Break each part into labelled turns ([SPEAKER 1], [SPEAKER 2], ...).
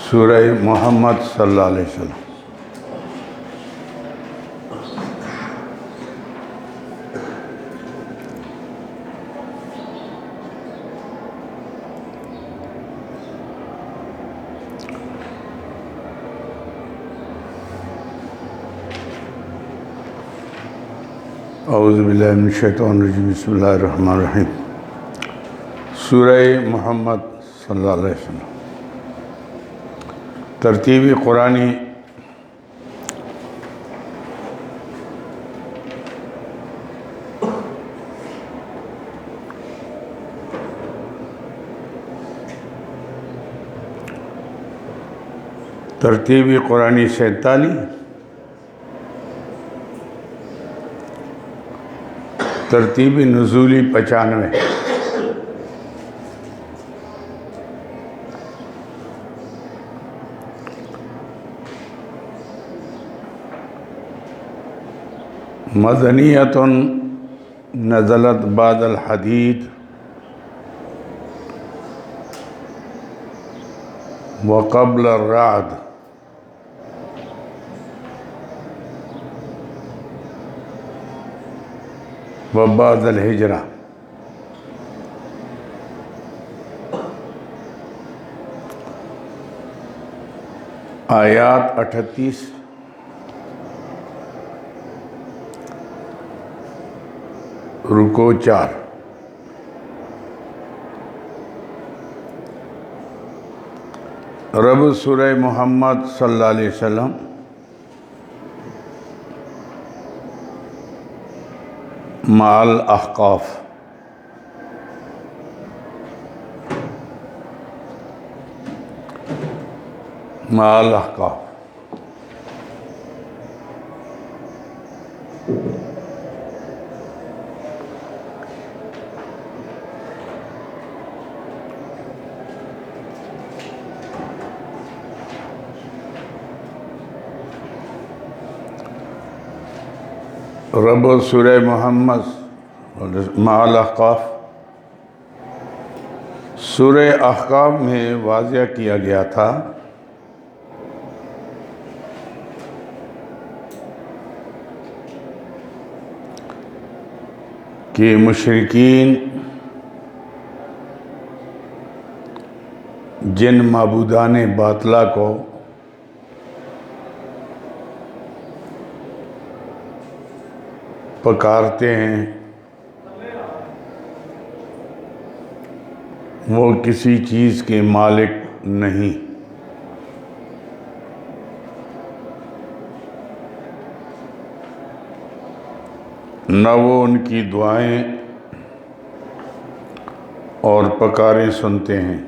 [SPEAKER 1] سورہ محمد صلی اللہ علیہ وسلم۔ اعوذ باللہ من الشیطان الرجیم، بسم اللہ الرحمن الرحیم۔ سورہ محمد صلی اللہ علیہ وسلم ترتیبی قرآنی ترتیبی قرآنی 47، ترتیبی نزولی 95۔ مدنیۃ نزلت بعد الحدید وقبل الرعد وبعد الہجرہ۔ آیات 38 رکوع 4۔ رب سورہ محمد صلی اللہ علیہ وسلم مع الاحقاف۔ مع الاحقاف رب سورہ محمد مع الاحقاف، سورہ احقاف میں واضح کیا گیا تھا کہ مشرکین جن معبودان باطلہ کو پکارتے ہیں وہ کسی چیز کے مالک نہیں، نہ وہ ان کی دعائیں اور پکاریں سنتے ہیں۔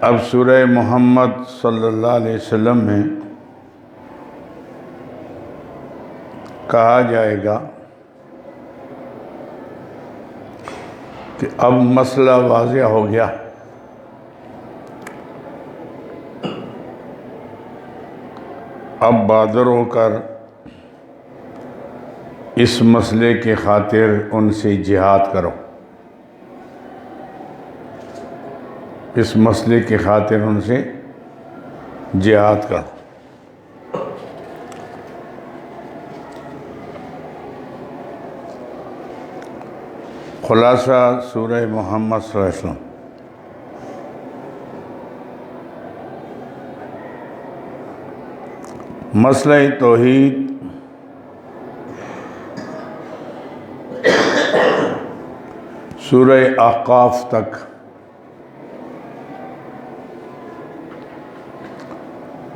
[SPEAKER 1] اب سورہ محمد صلی اللہ علیہ وسلم میں کہا جائے گا کہ اب مسئلہ واضح ہو گیا، اب بادر ہو کر اس مسئلے کے خاطر ان سے جہاد کرو، اس مسئلے کے خاطر ان سے جہاد کرو۔ خلاصہ سورہ محمد صلی اللہ علیہ وسلم۔ مسئلہ توحید سورہ احقاف تک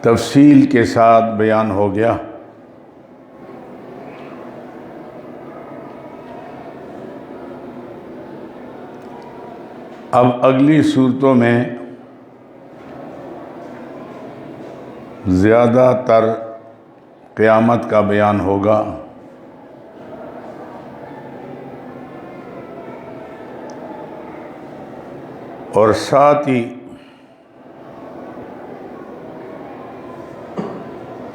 [SPEAKER 1] تفصیل کے ساتھ بیان ہو گیا۔ اب اگلی صورتوں میں زیادہ تر قیامت کا بیان ہوگا، اور ساتھ ہی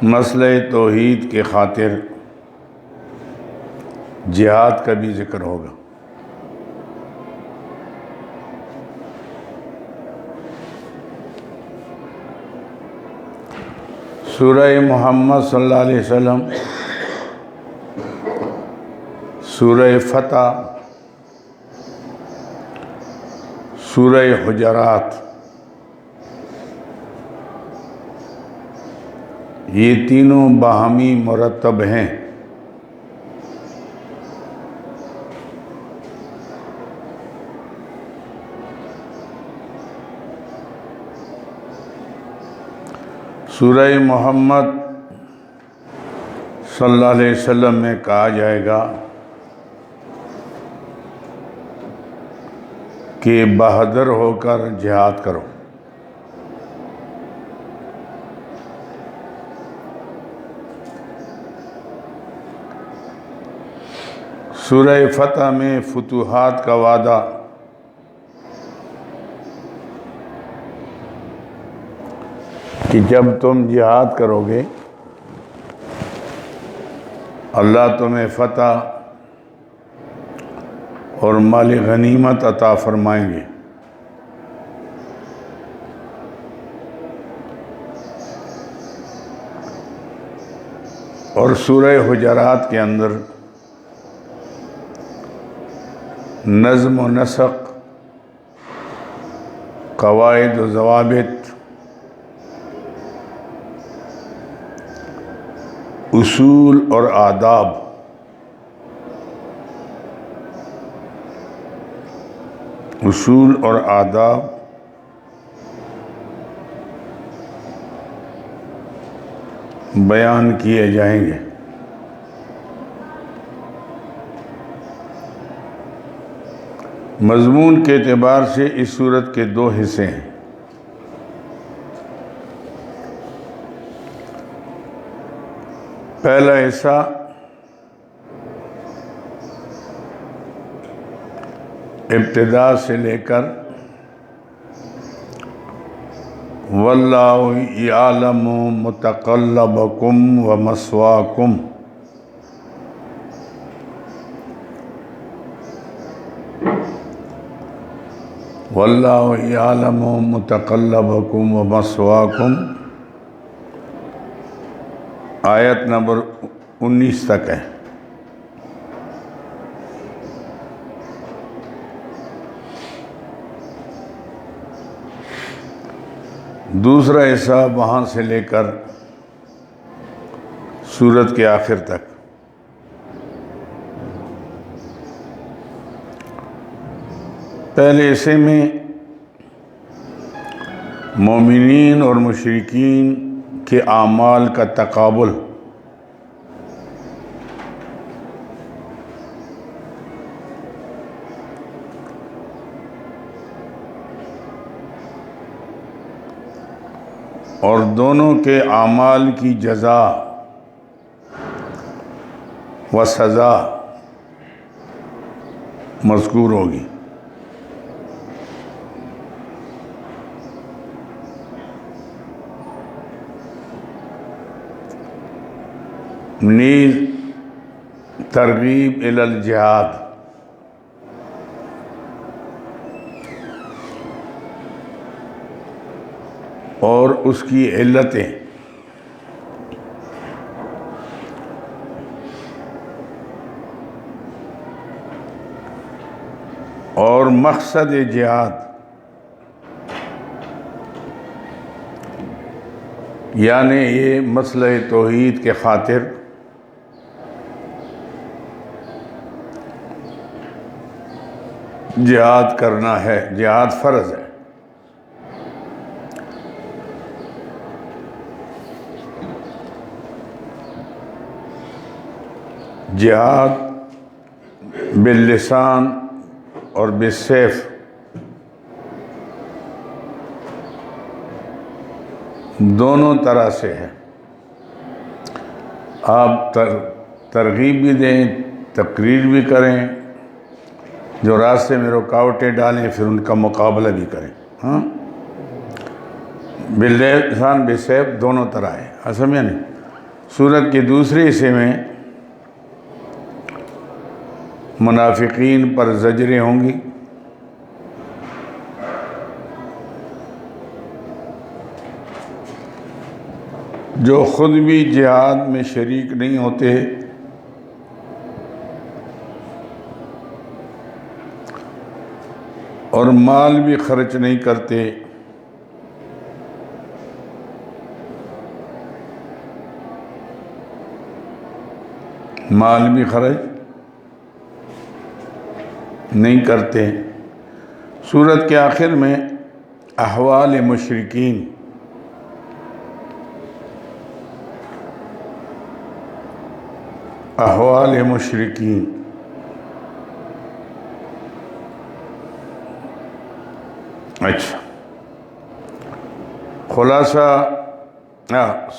[SPEAKER 1] مسئلہ توحید کے خاطر جہاد کا بھی ذکر ہوگا۔ سورہ محمد صلی اللہ علیہ وسلم، سورہ فتح، سورہ حجرات، یہ تینوں باہمی مرتب ہیں۔ سورہ محمد صلی اللہ علیہ وسلم میں کہا جائے گا کہ بہادر ہو کر جہاد کرو۔ سورہ فتح میں فتوحات کا وعدہ، کہ جب تم جہاد کرو گے اللہ تمہیں فتح اور مال غنیمت عطا فرمائیں گے۔ اور سورہ حجرات کے اندر نظم و نسق، قواعد و ضوابط، اصول اور آداب، اصول اور آداب بیان کیے جائیں گے۔ مضمون کے اعتبار سے اس سورت کے دو حصے ہیں۔ پہلا حصہ ابتدا سے لے کر واللہ یعلم متقلبکم ومثواکم، واللہ یعلم متقلبکم ومثواکم، آیت نمبر 19 تک ہے۔ دوسرا حصہ وہاں سے لے کر سورت کے آخر تک۔ پہلے حصے میں مومنین اور مشرکین کے اعمال کا تقابل، اور دونوں کے اعمال کی جزا و سزا مذکور ہوگی۔ نیز ترغیب الی الجہاد، اور اس کی علتیں، اور مقصد جہاد، یعنی یہ مسئلہ توحید کے خاطر جہاد کرنا ہے، جہاد فرض ہے۔ جہاد باللسان اور بالسیف دونوں طرح سے ہے۔ آپ ترغیب بھی دیں، تقریر بھی کریں، جو راستے میں رکاوٹیں ڈالیں پھر ان کا مقابلہ بھی کریں۔ ہاں، باللسان بالسیف دونوں طرح ہے، سمجھے نہیں؟ سورت کے دوسرے حصے میں منافقین پر زجریں ہوں گی، جو خود بھی جہاد میں شریک نہیں ہوتے اور مال بھی خرچ نہیں کرتے، مال بھی خرچ نہیں کرتے۔ سورت کے آخر میں احوال مشرکین، احوال مشرکین، اچھا خلاصہ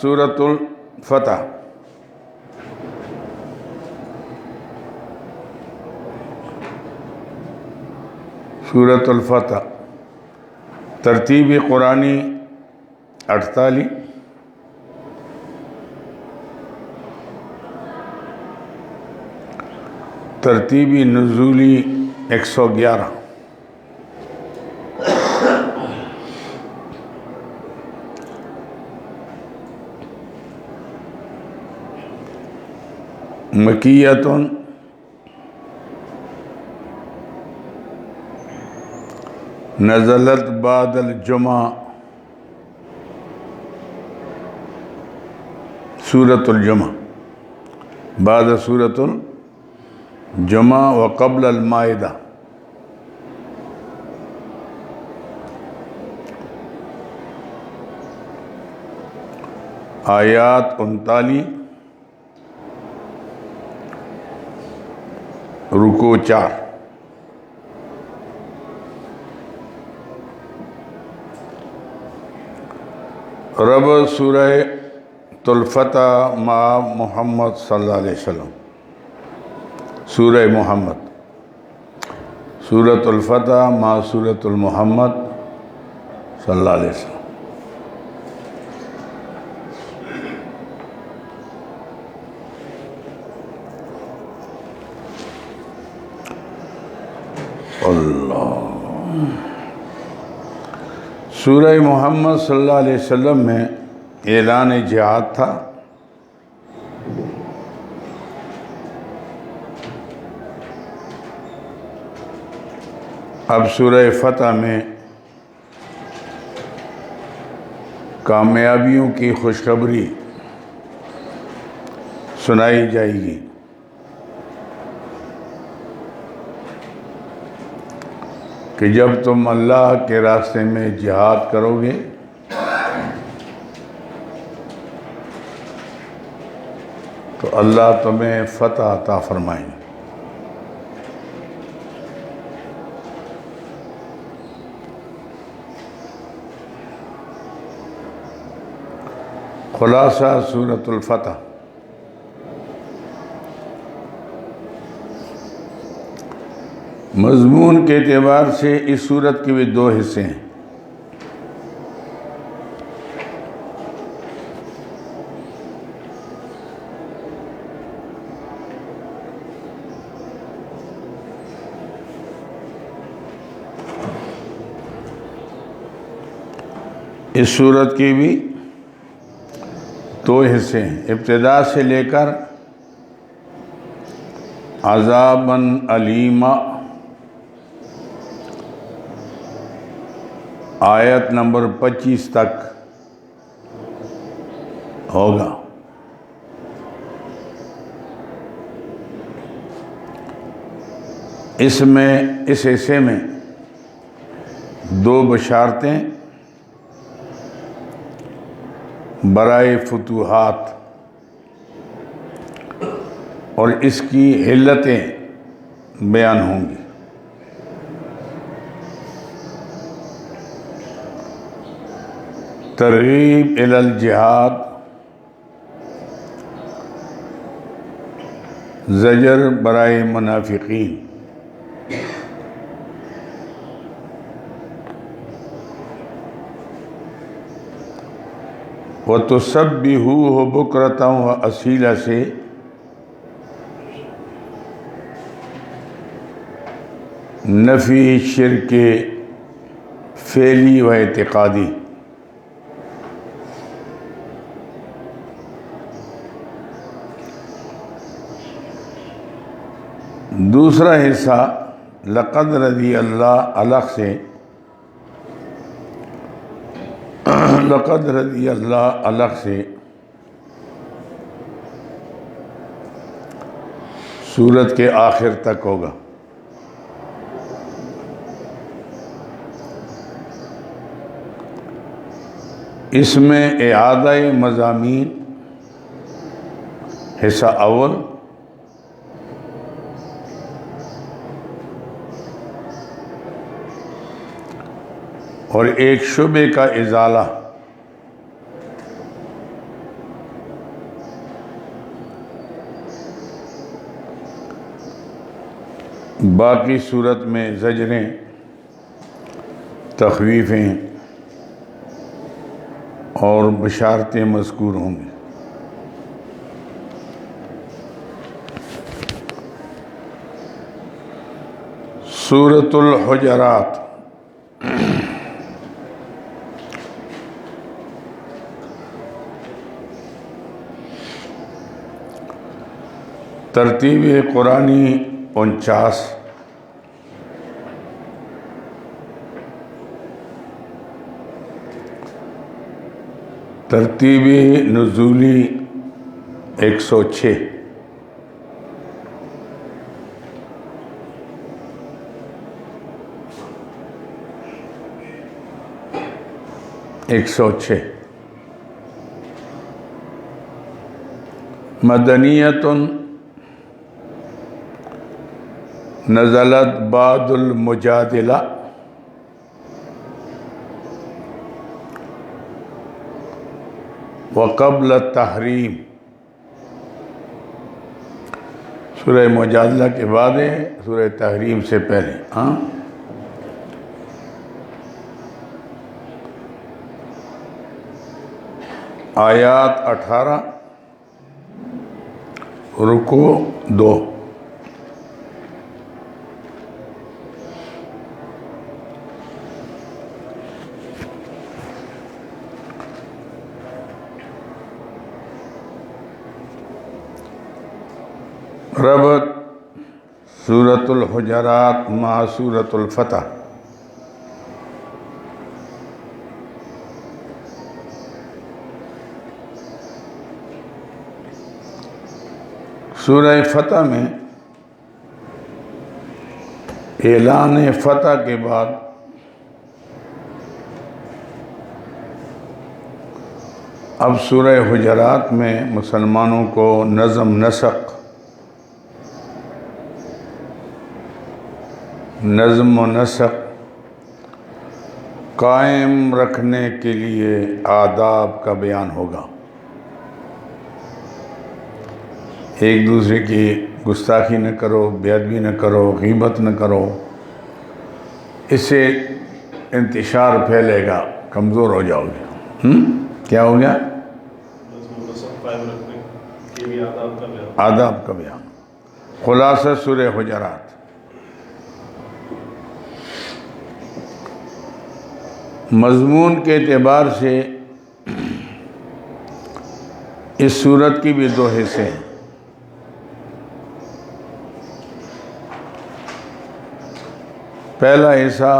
[SPEAKER 1] سورۃ الفتح، سورۃ الفتح ترتیب قرآنی 48، ترتیبی نزولی 111، مکیۃ نزلت بعد الجمعہ، سورۃ الجمعہ، بعد سورۃ الجمعہ وقبل المائدہ، آیات 39، رکوع 4۔ رب سورہ الفتح مع محمد صلی اللہ علیہ وسلم، سورہ محمد، سورۃ الفتح مع سورۃ المحمد صلی اللہ علیہ وسلم۔ اللہ، سورہ محمد صلی اللہ علیہ وسلم میں اعلان جہاد تھا، اب سورہ فتح میں کامیابیوں کی خوشخبری سنائی جائے گی۔ کہ جب تم اللہ کے راستے میں جہاد کرو گے تو اللہ تمہیں فتح عطا فرمائیں گے۔ خلاصہ سورۃ الفتح، مضمون کے اعتبار سے اس سورت کے بھی 2 حصے ہیں۔ اس سورت کے بھی 2 حصے ہیں، ابتدا سے لے کر عذاباً علیما آیت نمبر 25 تک ہوگا۔ اس حصے میں 2 بشارتیں برائے فتوحات اور اس کی علتیں بیان ہوں گی۔ ترغیب الی الجہاد، زجر برائے منافقین۔ وَتُسَبِّحُوهُ بُكْرَةً وَأَصِيلًا سے نفی شرک فعلی و اعتقادی. دوسرا حصہ لقد رضی اللہ الگ سے لقد رضی اللہ الگ سے سورت کے آخر تک ہوگا. اس میں اعادہ مضامین حصہ اول اور ایک شبے کا ازالہ باقی صورت میں زجریں تخویفیں اور بشارتیں مذکور ہوں گی. سورۃ الحجرات ترتیب قرآنی 49. ترتیب نزولی 106. مدنیت نزلت بعد المجادلہ وقبل التحریم. سورہ مجادلہ کے بعد ہے، سورہ تحریم سے پہلے. آیات 18 رکوع 2. ربط سورۃ الحجرات مع سورۃ الفتح. سورہ فتح میں اعلان فتح کے بعد اب سورہ حجرات میں مسلمانوں کو نظم و نسق قائم رکھنے کے لیے آداب کا بیان ہوگا. ایک دوسرے کی گستاخی نہ کرو، بے ادبی نہ کرو، غیبت نہ کرو. اس سے انتشار پھیلے گا، کمزور ہو جاؤ گے. کیا ہو گیا؟ آداب کا بیان. خلاصہ سورہ حجرات. مضمون کے اعتبار سے اس سورت کی بھی 2 حصے ہیں. پہلا حصہ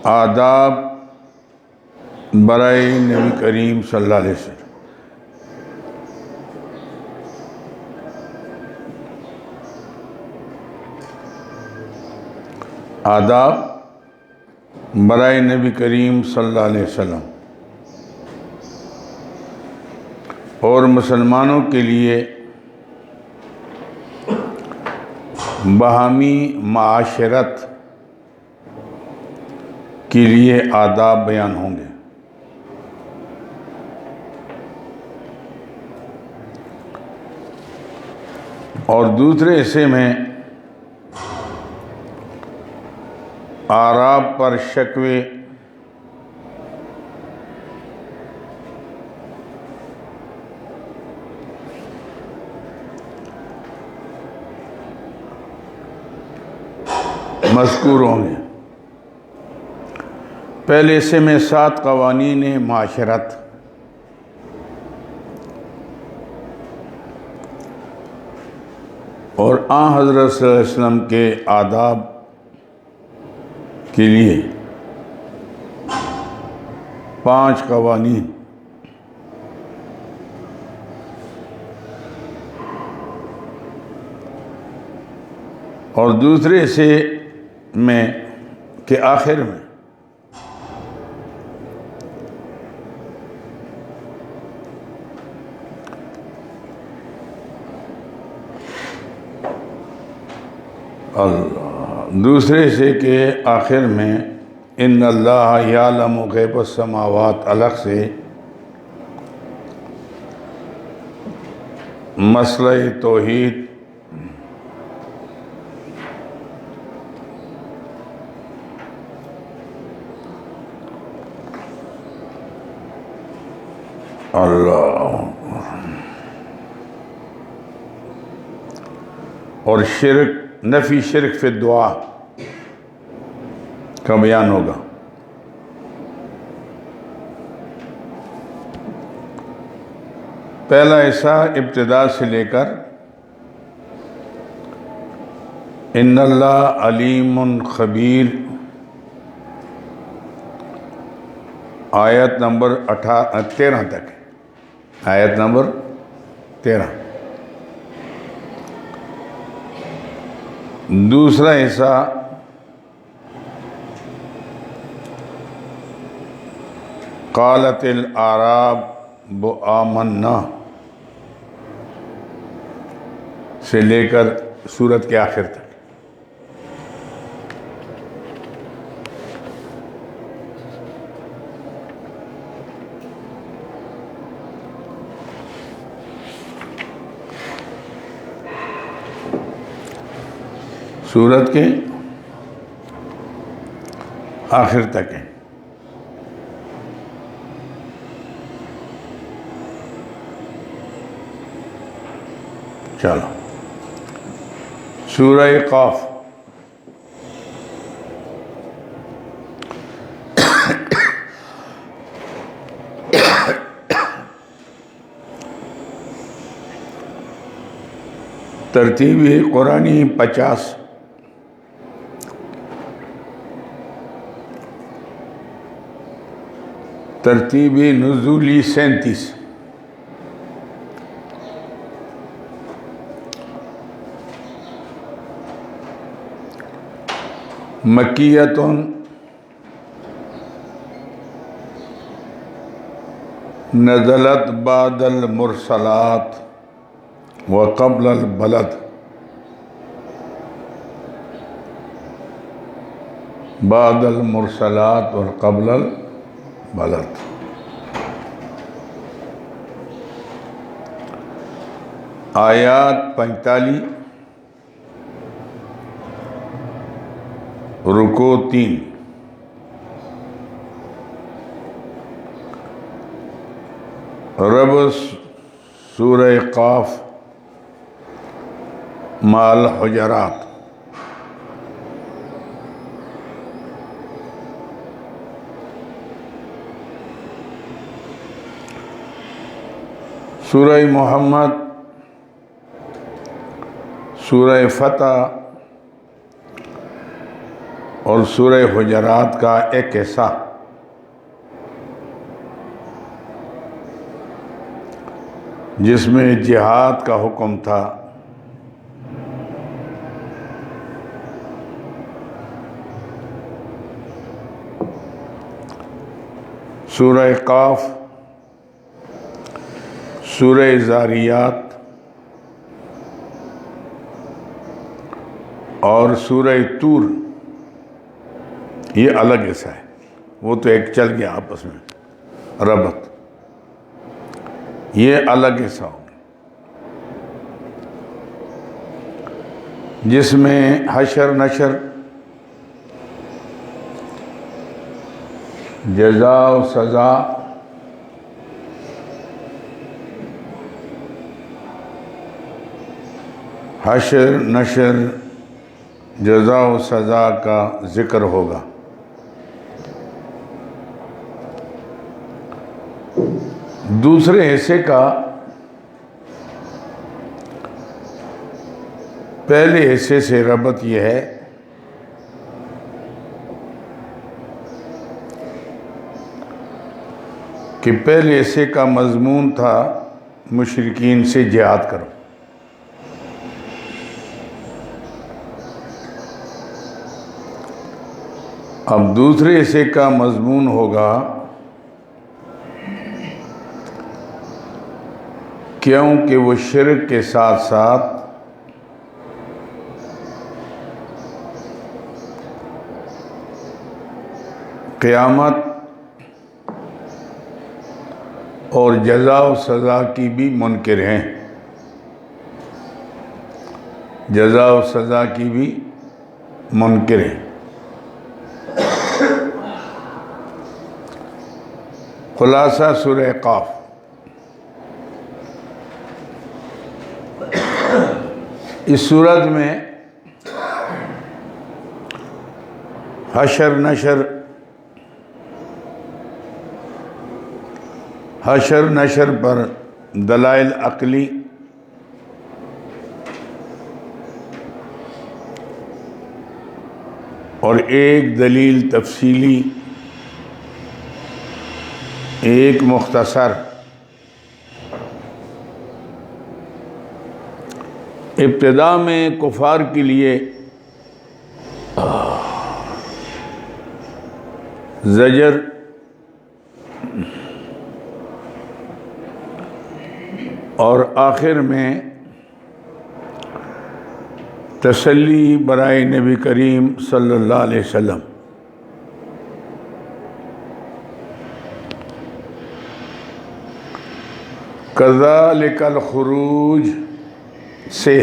[SPEAKER 1] آداب برائے نبی کریم صلی اللہ علیہ وسلم. آداب برائے نبی کریم صلی اللہ علیہ وسلم اور مسلمانوں کے لیے باہمی معاشرت کے لیے آداب بیان ہوں گے. اور دوسرے حصے میں اعراب پر شکوے مذکور ہوں گے۔ پہلے حصے میں 7 قوانین معاشرت، اور آن حضرت صلی اللہ علیہ وسلم کے آداب کے لیے 5 قوانین، اور دوسرے حصے میں کے آخر میں دوسرے حصے کے آخر میں ان اللہ یعلم غیب السماوات الگ سے مسئلہ توحید اللہ اور شرک، نفی شرک فی الدعا کا بیان ہوگا۔ پہلا حصہ ابتدا سے لے کر ان اللہ علیم خبیر آیت نمبر 13 تک، آیت نمبر 13۔ دوسرا حصہ قالت الاعراب آمنا سے لے کر سورت کے آخر تک۔ سورت کے آخر تک ہے۔ چلو سورہ قاف، ترتیبی قرآنی 50، ترتیبی نزولی 37، مکیۃ نزلت بعد المرسلات وقبل البلد، بعد المرسلات اور قبل البلد۔ آیات 45، رکوع 3۔ رب سورہ قاف مع الحجرات، سورہ محمد، سورہ فتح اور سورہ حجرات کا ایک حصہ جس میں جہاد کا حکم تھا، سورہ قاف، سورہ زاریات اور سورہ طور، یہ الگ حصہ ہے، وہ تو ایک چل گیا آپس میں ربط، یہ الگ حصہ ہوگا۔ جس میں حشر نشر، جزا و سزا، حشر نشر، جزا و سزا کا ذکر ہوگا۔ دوسرے حصے کا پہلے حصے سے ربط یہ ہے کہ پہلے حصے کا مضمون تھا مشرکین سے جہاد کرو، اب دوسرے حصے کا مضمون ہوگا کیونکہ وہ شرک کے ساتھ ساتھ قیامت اور جزا و سزا کی بھی منکر ہیں، جزا و سزا کی بھی منکر ہیں۔ خلاصہ سورہ قاف۔ اس صورت میں حشر نشر پر دلائل عقلی اور ایک دلیل تفصیلی، ایک مختصر، ابتدا میں کفار کے لیے زجر اور آخر میں تسلی برائے نبی کریم صلی اللہ علیہ وسلم۔ کذالک الخروج سے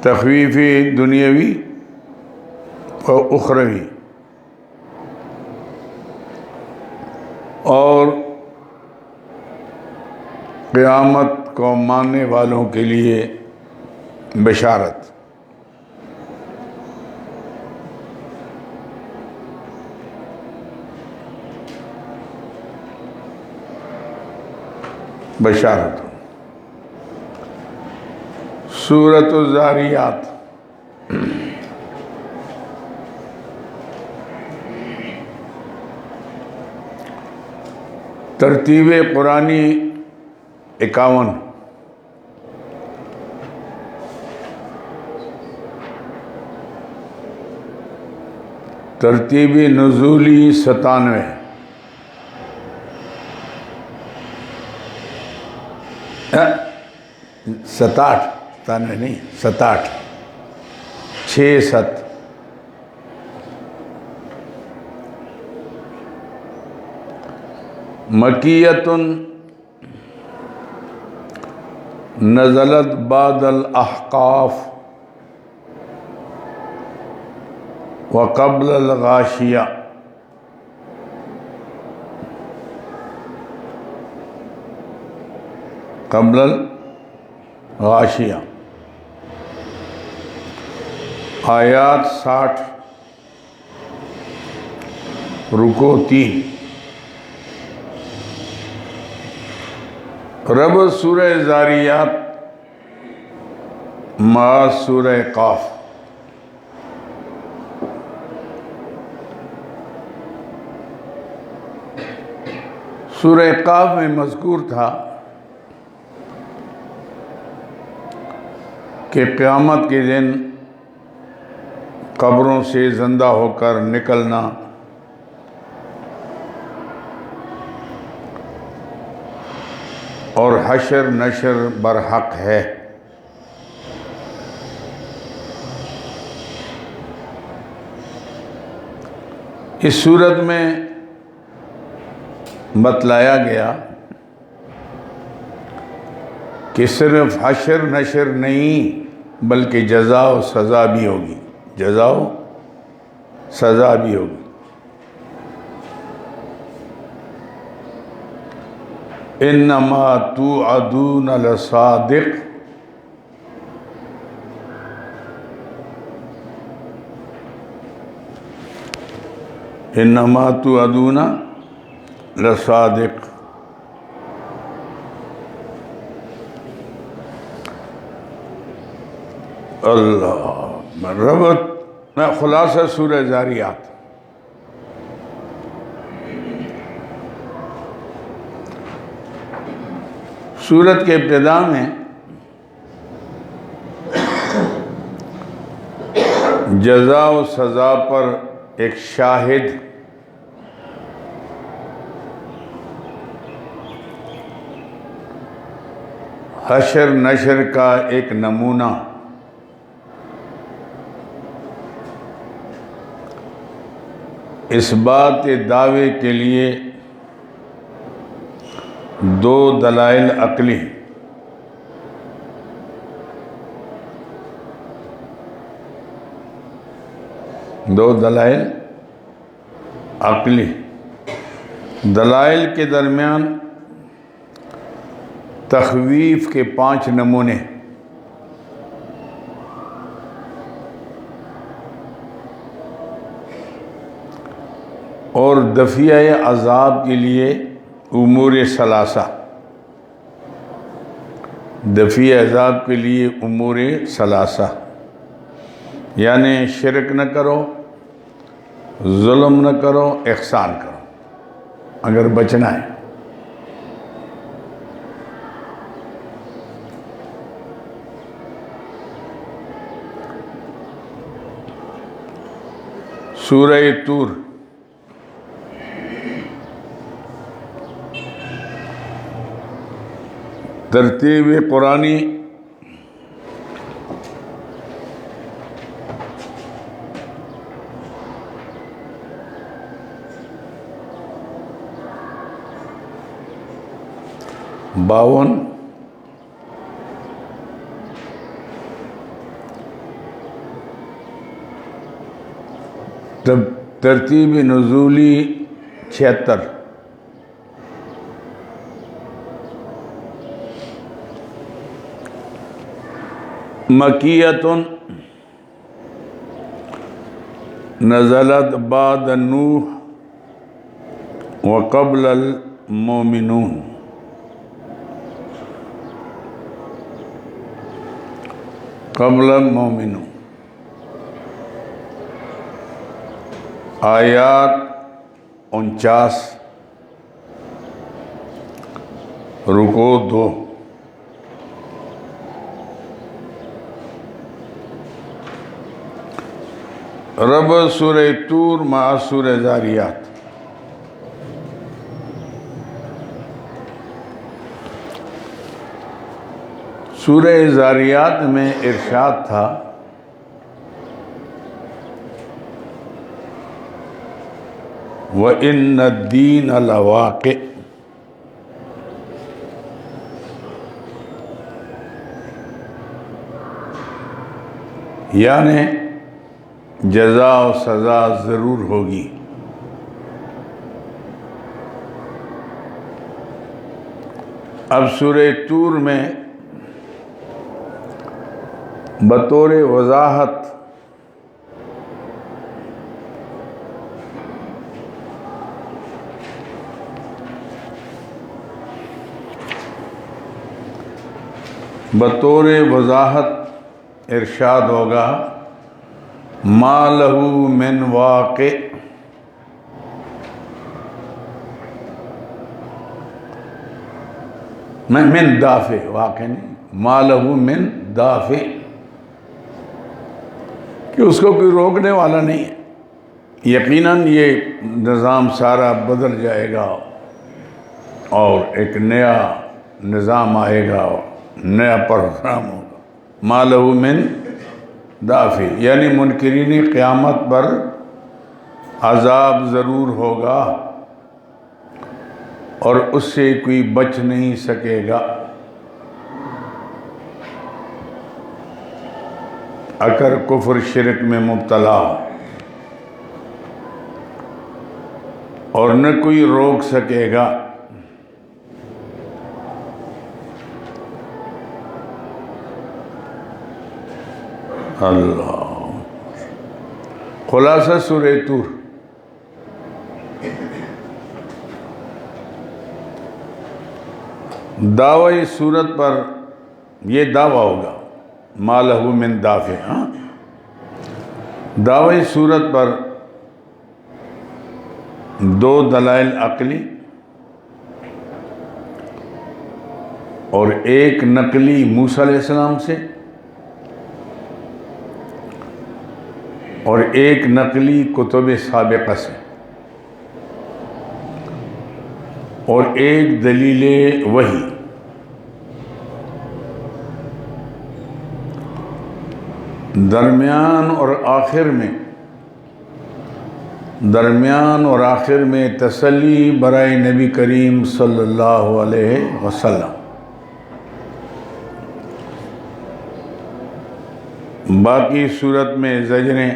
[SPEAKER 1] تخویف دنیاوی و اخروی اور قیامت کو ماننے والوں کے لیے بشارت۔ بشارت۔ سورۃ الذاریات۔ ترتیب قرآنی 51، ترتیب نزولی 97، ستاٹھ، 97 نہیں، 67، 6-7۔ مکیۃ نزلت بعد الاحقاف وقبل الغاشیہ۔ قبل الغاشیہ، آیات 60، رکوع 3۔ ربط سورہ ذاریات مع سورہ قاف۔ سورہ قاف میں مذکور تھا کہ قیامت کے دن قبروں سے زندہ ہو کر نکلنا اور حشر نشر برحق ہے۔ اس صورت میں بتلایا گیا کہ صرف حشر نشر نہیں بلکہ جزا و سزا بھی ہوگی، جزا و سزا بھی ہوگی۔ انما توعدون لصادق، انما توعدون لصادق۔ اللہ ربط میں خلاصہ سورہ زاریات۔ سورت کے ابتدا میں جزا و سزا پر ایک شاہد، حشر نشر کا ایک نمونہ، اس بات دعوے کے لیے دو دلائل عقلی، دو دلائل عقلی، دلائل کے درمیان تخویف کے 5 نمونے، اور دفعہ عذاب کے لیے امور ثلاثہ، دفعہ عذاب کے لیے امور ثلاثہ، یعنی شرک نہ کرو، ظلم نہ کرو، احسان کرو اگر بچنا ہے۔ سورہ طور، ترتیب قرآنی باون، ترتیب نزولی 76، مکیۃ نزلت بعد نوح وقبل المؤمنون، قبل المؤمنون، آیات 49، رکوع 2۔ رب سورہ طور مع سورہ زاریات۔ سورہ زاریات میں ارشاد تھا وَإِنَّ الدِّينَ لَوَاقِعٌ، یعنی جزا و سزا ضرور ہوگی۔ اب سورہ طور میں بطور وضاحت ارشاد ہوگا ما لہو من واقع، من دافع، واقع نہیں، ما لہو من دافع، کہ اس کو کوئی روکنے والا نہیں ہے۔ یقیناً یہ نظام سارا بدل جائے گا اور ایک نیا نظام آئے گا، نیا پروگرام ہوگا۔ ما لہو من دافع، یعنی منکرین قیامت پر عذاب ضرور ہوگا اور اس سے کوئی بچ نہیں سکے گا۔ اگر کفر شرک میں مبتلا ہو، اور نہ کوئی روک سکے گا اللہ۔ خلاصہ سورہ طور۔ دعوی سورت پر یہ دعویٰ ہوگا ما لہ من دافع۔ دعوی سورت پر دو دلائل عقلی اور ایک نقلی موسیٰ علیہ السلام سے، اور ایک نقلی کتب سابقہ سے، اور ایک دلیل وحی۔ درمیان اور آخر میں تسلی برائے نبی کریم صلی اللہ علیہ وسلم۔ باقی صورت میں زجریں،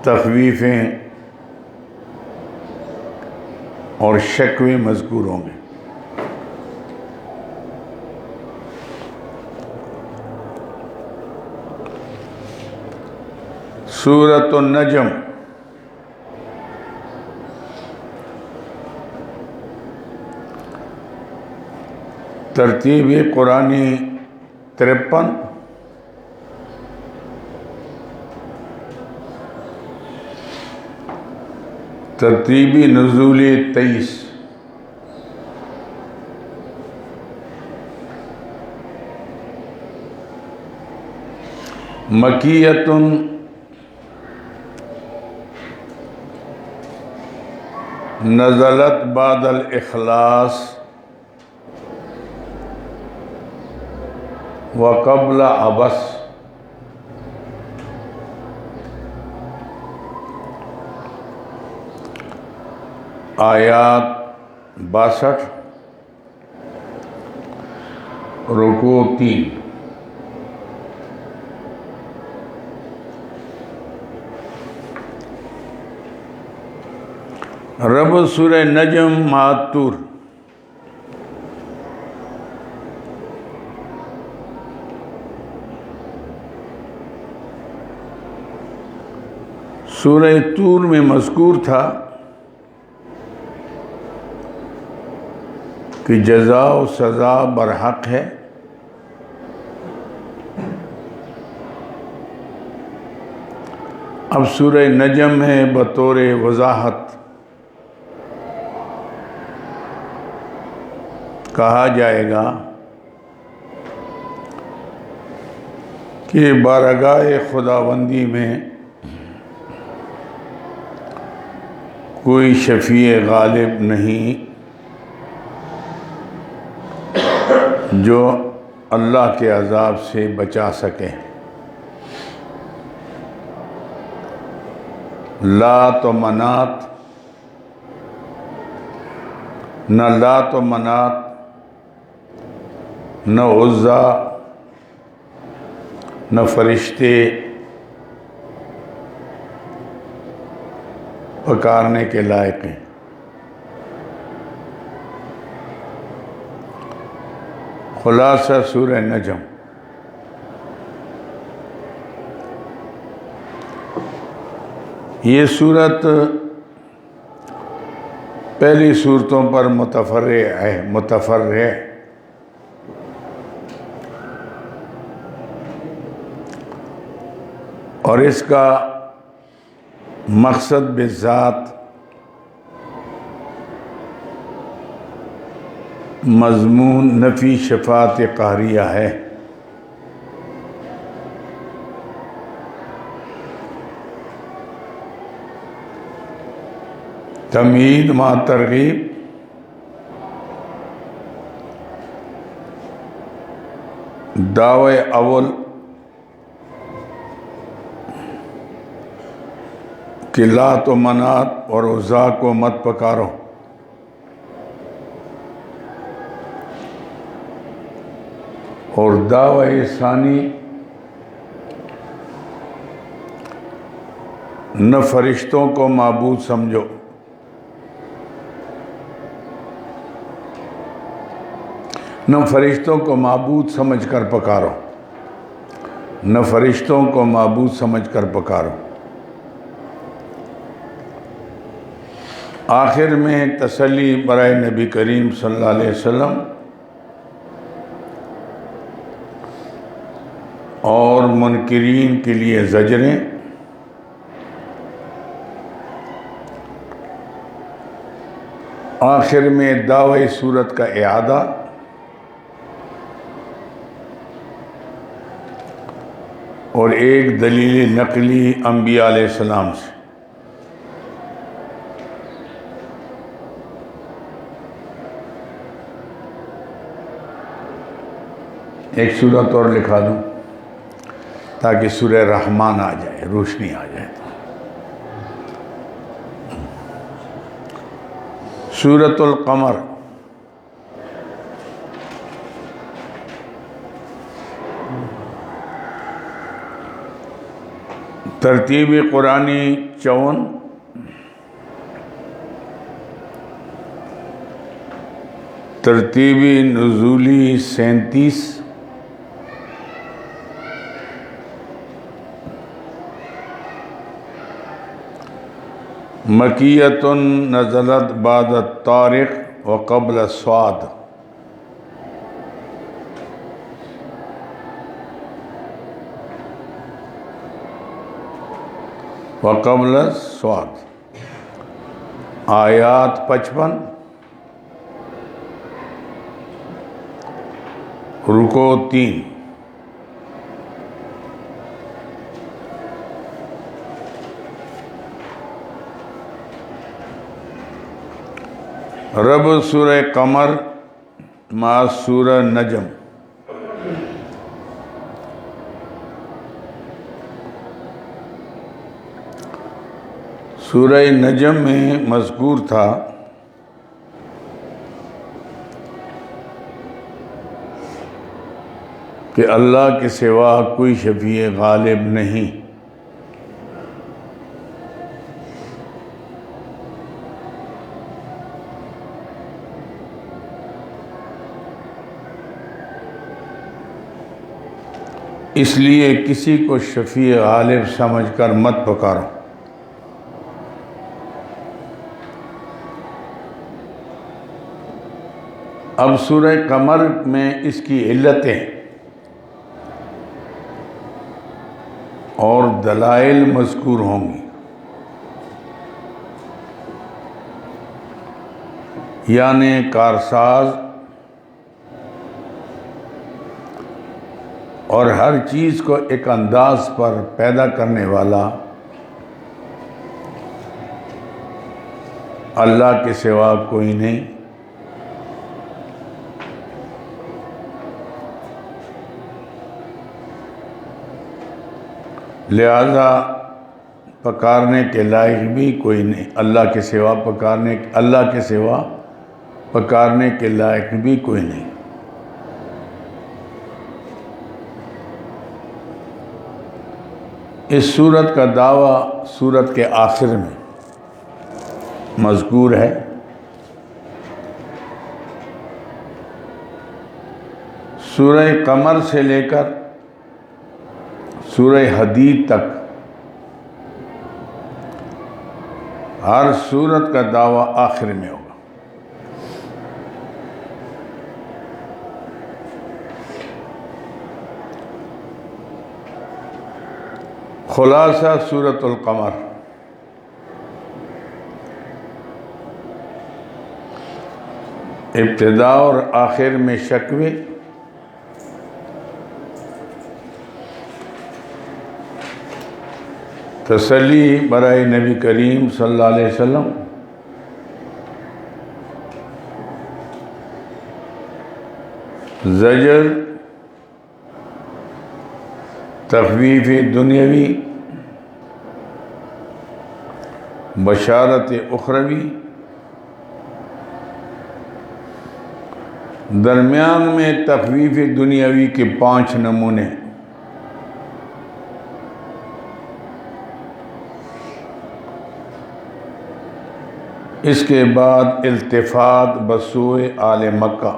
[SPEAKER 1] تخویفیں اور شکوے مذکور ہوں گے۔ سورۃ النجم۔ ترتیب قرآنی 53، ترتیبی نزولی 23۔ مکیۃ نزلت بعد الاخلاص وقبل عبس۔ آیات 62، رکوع 3۔ رب سورہ نجم مع طور۔ سورہ طور میں مذکور تھا کہ جزا و سزا برحق ہے، اب سورہ نجم ہے بطور وضاحت کہا جائے گا کہ بارگاہ خداوندی میں کوئی شفیع غالب نہیں جو اللہ کے عذاب سے بچا سکے۔ لات و منات، نہ لات و منات، نہ عزا، نہ فرشتے پکارنے کے لائق ہیں۔ خلاصہ سورہ نجم۔ یہ سورت پہلی صورتوں پر متفرع اور اس کا مقصد بذات مضمون نفی شفاعت قہریہ ہے۔ تمہید مع ترغیب، دعوی اول کہ لات و منات اور عزا کو مت پکارو، اور دعوی ثانی نہ فرشتوں کو معبود سمجھو نہ فرشتوں کو معبود سمجھ کر پکارو نہ فرشتوں کو معبود سمجھ کر پکارو۔ آخر میں تسلی برائے نبی کریم صلی اللہ علیہ وسلم اور منکرین کے لیے زجریں، آخر میں دعوی صورت کا اعادہ، اور ایک دلیل نقلی انبیاء علیہ السلام سے۔ ایک سورت اور لکھا دوں تاکہ سورہ رحمان آ جائے، روشنی آ جائے۔ سورۃ القمر، ترتیب قرآنی 54، ترتیب نزولی 37، مکیۃ نزلت بعد الطارق وقبل الصاد، وقبل الصاد، آیات 55، رکوع 3۔ رب سورہ قمر مع سورہ نجم۔ سورہ نجم میں مذکور تھا کہ اللہ کے سوا کوئی شفیع غالب نہیں، اس لیے کسی کو شفیع غالب سمجھ کر مت پکارو۔ اب سورہ قمر میں اس کی علتیں اور دلائل مذکور ہوں گی، یعنی کارساز اور ہر چیز کو ایک انداز پر پیدا کرنے والا اللہ کے سوا کوئی نہیں۔ لہذا پکارنے کے لائق بھی کوئی نہیں، اللہ کے سوا پکارنے کے لائق بھی کوئی نہیں۔ اس سورت کا دعویٰ سورت کے آخر میں مذکور ہے۔ سورہ قمر سے لے کر سورہ حدید تک ہر سورت کا دعویٰ آخر میں ہوگا۔ خلاصہ سورۃ القمر، ابتدا اور آخر میں شکوے، تسلی برائے نبی کریم صلی اللہ علیہ وسلم، زجر، تخویف دنیاوی، بشارت اخروی، درمیان میں تخفیف دنیاوی کے 5 نمونے۔ اس کے بعد التفات بسوء آل مکہ،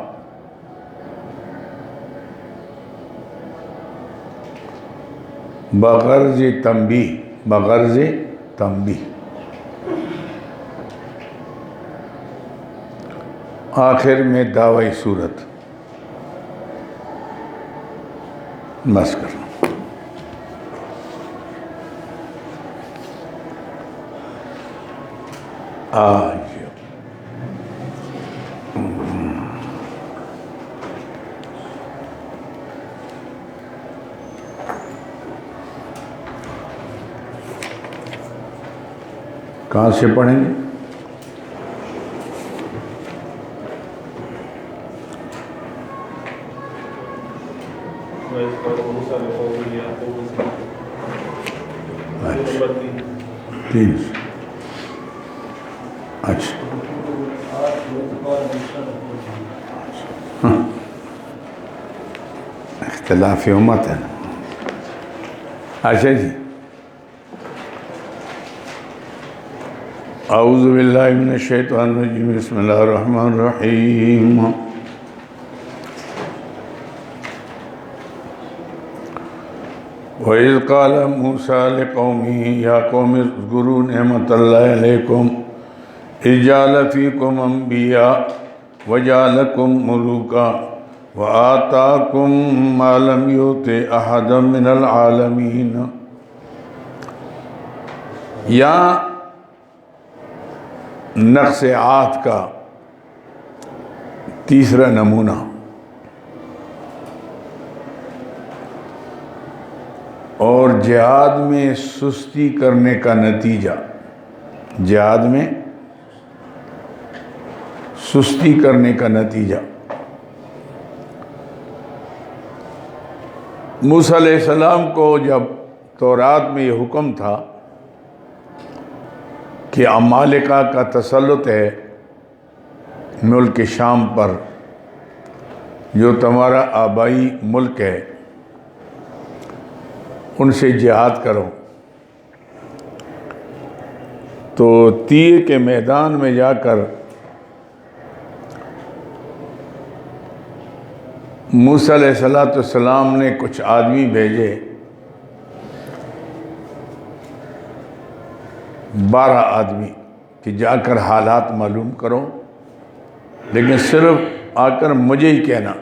[SPEAKER 1] بغرض تنبیہ، آخر میں دعوی صورت۔ بس کرو۔ آج کہاں سے پڑھیں گے؟ اچھا اختلاف امت ہے نا۔ اچھا جی، اعوذ باللہ من الشیطان الرجیم، بسم اللہ الرحمن الرحیم۔ وَإِذْ قَالَ مُوسَىٰ لِقَوْمِهِ يَا قَوْمِ اذْكُرُوا نِعْمَةَ اللَّهِ عَلَيْكُمْ إِذْ جَعَلَ فِيكُمْ أَنْبِيَاءَ وَجَعَلَكُمْ مُلُوكًا وَآتَاكُمْ مَا لَمْ يُؤْتِ أَحَدًا مِنَ الْعَالَمِينَ۔ یہاں نقص عہد کا تیسرا نمونہ اور جہاد میں سستی کرنے کا نتیجہ، جہاد میں سستی کرنے کا نتیجہ۔ موسیٰ علیہ السلام کو جب تورات میں یہ حکم تھا کہ عمالقہ کا تسلط ہے ملک شام پر، جو تمہارا آبائی ملک ہے، ان سے جہاد کرو، تو تیر کے میدان میں جا کر موسیٰ علیہ السلام نے کچھ آدمی بھیجے، 12 آدمی، کہ جا کر حالات معلوم کرو، لیکن صرف آ کر مجھے ہی کہنا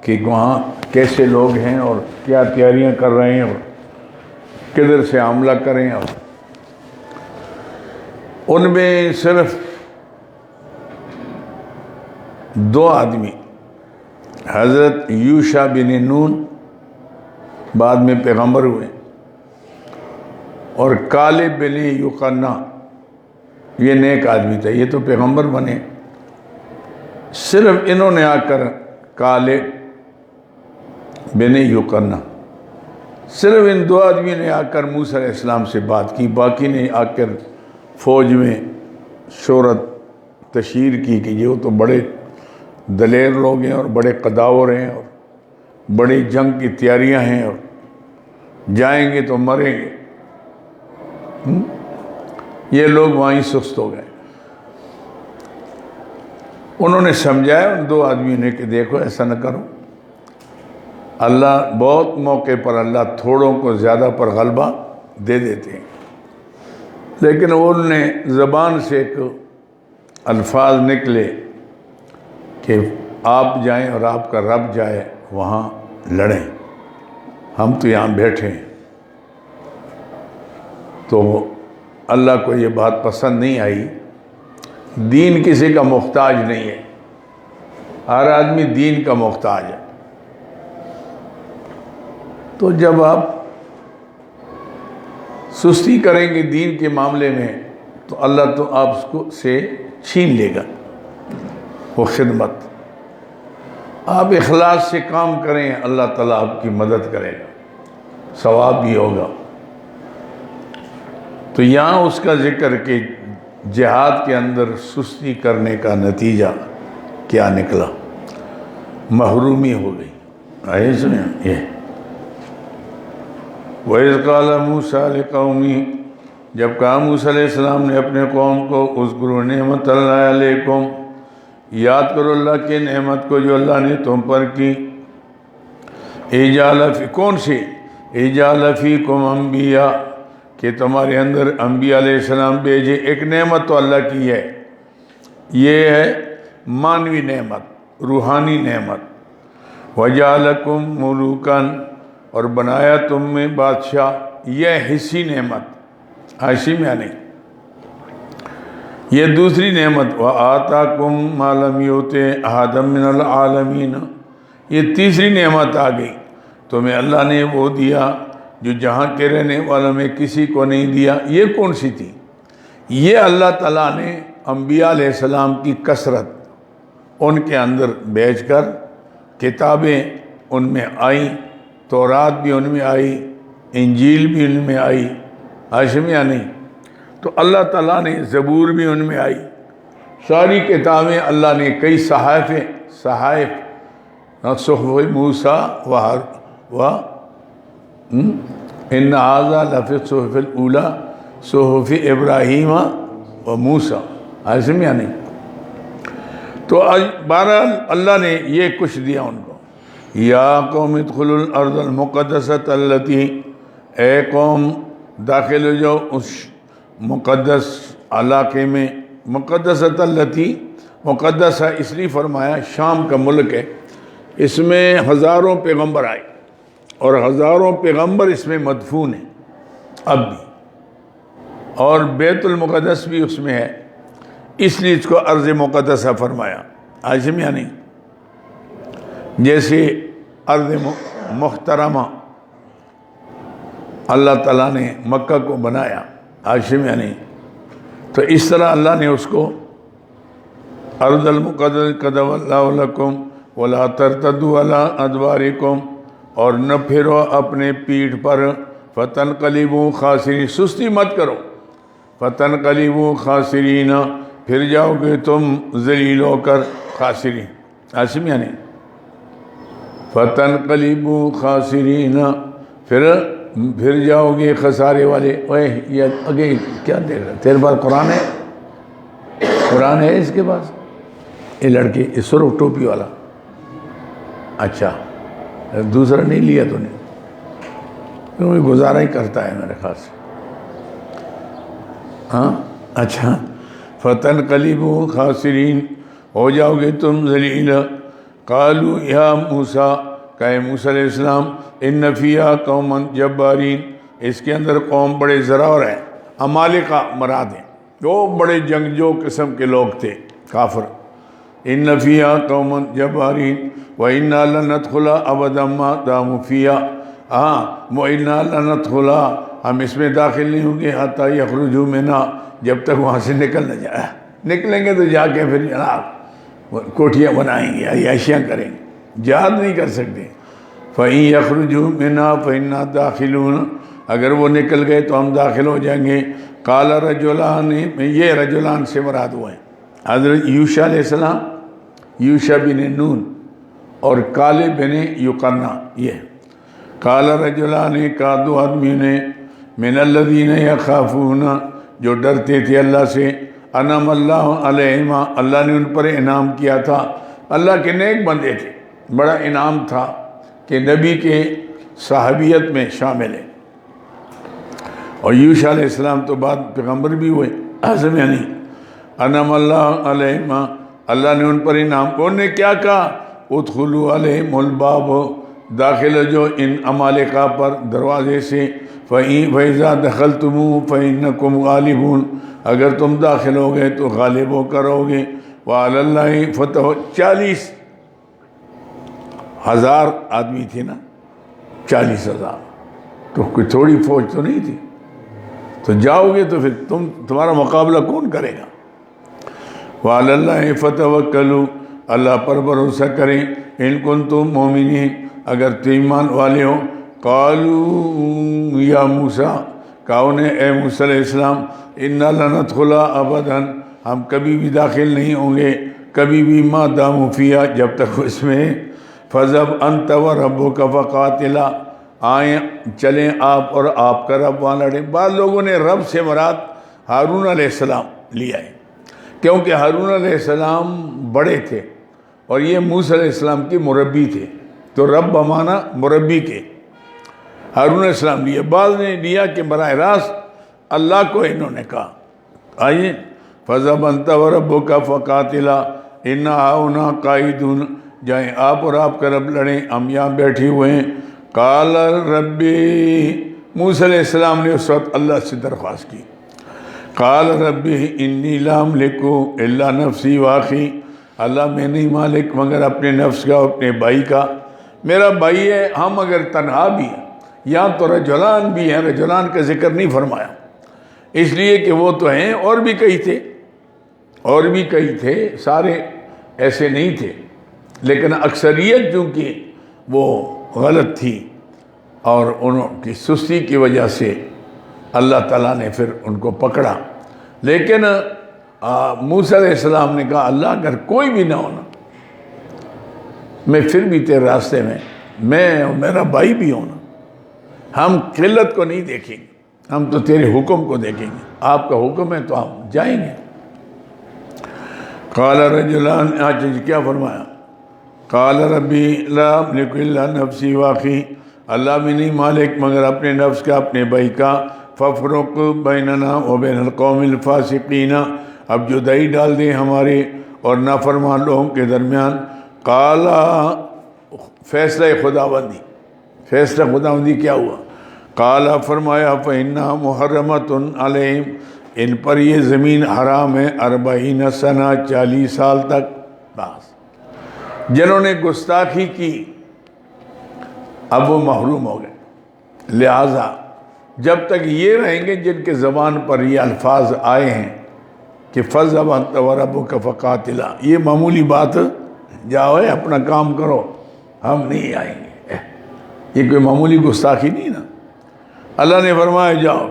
[SPEAKER 1] کہ وہاں کیسے لوگ ہیں اور کیا تیاریاں کر رہے ہیں اور کدھر سے حملہ کریں۔ اور ان میں صرف 2 آدمی، حضرت یوشع بن نون بعد میں پیغمبر ہوئے، اور کالب بن یقنہ، یہ نیک آدمی تھا، یہ تو پیغمبر بنے۔ صرف انہوں نے آ کر، کالب بن یقنہ، صرف ان 2 آدمی نے آ کر موسیٰ علیہ السلام سے بات کی، باقی نے آ کر فوج میں شہرت تشہیر کی کہ یہ تو بڑے دلیر لوگ ہیں اور بڑے قداور ہیں اور بڑی جنگ کی تیاریاں ہیں اور جائیں گے تو مریں گے۔ یہ لوگ وہیں سست ہو گئے۔ انہوں نے سمجھایا ان 2 آدمیوں نے کہ دیکھو ایسا نہ کرو، اللہ بہت موقع پر اللہ تھوڑوں کو زیادہ پر غلبہ دے دیتے ہیں، لیکن انہوں نے زبان سے ایک الفاظ نکلے کہ آپ جائیں اور آپ کا رب جائے وہاں لڑیں، ہم تو یہاں بیٹھے ہیں۔ تو اللہ کو یہ بات پسند نہیں آئی۔ دین کسی کا محتاج نہیں ہے، ہر آدمی دین کا محتاج ہے۔ تو جب آپ سستی کریں گے دین کے معاملے میں تو اللہ تو آپ کو سے چھین لے گا وہ خدمت۔ آپ اخلاص سے کام کریں، اللہ تعالیٰ آپ کی مدد کرے گا، ثواب بھی ہوگا۔ تو یہاں اس کا ذکر کہ جہاد کے اندر سستی کرنے کا نتیجہ کیا نکلا۔ محرومی ہو گئی. آئے سنیں یہ وَإِذْ قَالَ مُوسَىٰ لِقَوْمِهِ، جب کہا موسیٰ علیہ السلام نے اپنے قوم کو اذکروا نعمت اللہ علیکم، یاد کرو اللہ کی نعمت کو جو اللہ نے تم پر کی. اجعل فی، کون سی؟ اجعل فیکم انبیاء، کہ تمہارے اندر انبیاء علیہ السلام بھیجے. ایک نعمت تو اللہ کی ہے، یہ ہے مانوی نعمت، روحانی نعمت. وجعلکم ملوکا، اور بنایا تم میں بادشاہ، یہ حصی نعمت، حصی میں نہیں. یہ دوسری نعمت وآتاکم ما لم یؤت احدا من العالمین، یہ تیسری نعمت آ گئی. تمہیں اللہ نے وہ دیا جو جہاں کے رہنے والوں میں کسی کو نہیں دیا. یہ کون سی تھی؟ یہ اللہ تعالیٰ نے انبیاء علیہ السلام کی کثرت ان کے اندر بھیج کر کتابیں ان میں آئیں، تورات بھی ان میں آئی، انجیل بھی ان میں آئی، ہاشمیہ نہیں. تو اللہ تعالیٰ نے زبور بھی ان میں آئی، ساری کتابیں اللہ نے، کئی صحائف صحف موسیٰ ان ھذا لفی الصحف الاولی صحف ابراہیم و موسیٰ، ہاشمیہ نہیں. تو بہرحال اللہ نے یہ کچھ دیا ان کو. یا قوم ادخلوا الارض المقدسۃ التی، اے قوم داخل ہو جاؤ اس مقدس علاقے میں. مقدسۃ التی، مقدس ہے اس لیے فرمایا شام کا ملک ہے، اس میں ہزاروں پیغمبر آئے اور ہزاروں پیغمبر اس میں مدفون ہیں اب بھی، اور بیت المقدس بھی اس میں ہے، اس لیے اس کو ارض مقدسہ فرمایا. ہاشمیہ نہیں. جیسے ارض محترمہ اللہ تعالیٰ نے مکہ کو بنایا، ہاشمیہ نہیں. تو اس طرح اللہ نے اس کو ارض المقدس کتب اللہ لکم ولا ترتدوا علی ادبارکم، اور نہ پھرو اپنے پیٹھ پر، فتنقلبوا خاسرین، سستی مت کرو، فتنقلبوا خاسرین، پھر جاؤ گے تم ذلیل ہو کر خاسرین. ہاشمیہ نہیں. فتنقلبوا خاسرین، پھر جاؤ گے خسارے والے. اوے یہ آگے کیا دیکھ رہا ہے؟ تیرے پاس قرآن ہے؟ قرآن ہے اس کے پاس؟ یہ لڑکی یہ سرخ ٹوپی والا، اچھا دوسرا نہیں لیا تو نے؟ کیونکہ گزارا ہی کرتا ہے میرے خیال سے. ہاں اچھا. فتنقلبوا خاسرین، ہو جاؤ گے تم ذلیل. قالوا یا موسیٰ، کہے موسیٰ علیہ السلام، ان فیہا قوما جبارین، اس کے اندر قوم بڑے زراور ہیں. عمالقہ مراد ہیں، وہ بڑے جنگجو قسم کے لوگ تھے کافر. ان فیہا قوما جبارین وَإِنَّا لَنَدْخُلَا أَبَدًا مَا دَامُوا فِيهَا، ہاں وَإِنَّا لَنَدْخُلَا، ہم اس میں داخل نہیں ہوں گے حَتَّى يَخْرُجُوا مِنْهَا، جب تک وہاں سے نکل نہ جائے. نکلیں گے تو جا کے پھر جناب کوٹھیاں بنائیں گے، عیاشیاں کریں گے، جہاد نہیں کر سکتے. فَإِن يَخْرُجُوا مِنْهَا فَإِنَّا دَاخِلُونَ، اگر وہ نکل گئے تو ہم داخل ہو جائیں گے. قَالَ رَجُلَانِ، یہ رجلان سے مراد ہوئے ہیں حضرت یوشع علیہ السلام، یوشع بن نون اور کالب بن یقنہ. یہ قَالَ رَجُلَانِ کا دو آدمیوں نے من الذین یخافون، جو ڈرتے تھے اللہ سے، انعم اللہ علیہما، اللہ نے ان پر انعام کیا تھا. اللہ کے نیک بندے تھے، بڑا انعام تھا کہ نبی کے صحابیت میں شامل ہیں. اور یوشع علیہ السلام تو بعد پیغمبر بھی ہوئے. اعظم یعنی انعم اللہ علیہما، اللہ نے ان پر انعام. انہوں نے کیا کہا؟ ادخلوا علیہم الباب، داخل جو ان عمالقہ پر دروازے سے. فَإِذَا دَخَلْتُمُوهُ فَإِنَّكُمْ غَالِبُونَ، اگر تم داخل ہو گئے تو غالب ہو کر ہوگے. وَعَلَى اللَّهِ فَتَحُ، 40,000 آدمی تھے نا، 40,000 تو کوئی تھوڑی فوج تو نہیں تھی. تو جاؤ گے تو پھر تمہارا مقابلہ کون کرے گا؟ وَعَلَى اللَّهِ فَتَوَكَّلُوا، اللہ پر بھروسہ کریں. ان کنتم مؤمنین، اگر تم ایمان والے ہو. قالوا یا موسیٰ، کہا انہیں اے موسیٰ علیہ السلام، انا لن ندخلا ابدا، ہم کبھی بھی داخل نہیں ہوں گے، کبھی بھی ما داموا فیہا، جب تک اس میں فضب انت و ربک فقاتلا، آئیں چلیں آپ اور آپ کا رب وہاں لڑیں۔ بعض لوگوں نے رب سے مراد ہارون علیہ السلام لیا ہے، کیونکہ ہارون علیہ السلام بڑے تھے اور یہ موسیٰ علیہ السلام کے مربی تھے، تو رب بمانا مربی کے ہارون علیہ السلام لیے۔ بعض نے لیا کہ براہ راست اللہ کو انہوں نے کہا۔ آئیے فَذَهَبْ أَنْتَ وَرَبُّكَ فَقَاتِلَا إِنَّا هَاهُنَا قَاعِدُونَ، جائیں آپ اور آپ کا رب لڑیں، ہم یہاں بیٹھے ہوئے ہیں۔ قال ربی، موسیٰ علیہ السلام نے اس وقت اللہ سے درخواست کی، قال ربی انی لا املک الا نفسی واخی، اللہ میں نہیں مالک مگر اپنے نفس کا، اپنے بھائی کا، میرا بھائی ہے، ہم اگر تنہا بھی ہیں، یہاں تو رجلان بھی ہیں، رجلان کا ذکر نہیں فرمایا اس لیے کہ وہ تو ہیں، اور بھی کئی تھے، سارے ایسے نہیں تھے، لیکن اکثریت چونکہ وہ غلط تھی اور انہوں کی سستی کی وجہ سے اللہ تعالیٰ نے پھر ان کو پکڑا۔ لیکن موسیٰ علیہ السلام نے کہا اللہ اگر کوئی بھی نہ ہونا، میں پھر بھی تیرے راستے میں اور میرا بھائی بھی ہونا، ہم قلت کو نہیں دیکھیں گے، ہم تو تیرے حکم کو دیکھیں گے، آپ کا حکم ہے تو ہم جائیں گے۔ قال رجلان، آج کیا فرمایا؟ قال ربی لا املک الا نفسی واخی، اللہ بھی نہیں مالک مگر اپنے نفس کا، اپنے بھائی کا، ففرق بیننا وبین القوم الفاسقین، اب جدائی ڈال دیں ہمارے اور نافرمان لوگوں کے درمیان۔ قال، فیصلہ خداوندی کیا ہوا؟ قال فرمایا فإنها محرمۃ علیہم، ان پر یہ زمین حرام ہے 40 سنہ، 40 سال تک، بس جنہوں نے گستاخی کی اب وہ محروم ہو گئے۔ لہٰذا جب تک یہ رہیں گے جن کے زبان پر یہ الفاظ آئے ہیں کہ فَذْهَبْ أَنْتَ وَرَبُّكَ فَقَاتِلَا، یہ معمولی بات، جاؤ اپنا کام کرو، ہم نہیں آئیں گے، یہ کوئی معمولی گستاخی نہیں نا۔ اللہ نے فرمایا جاؤ،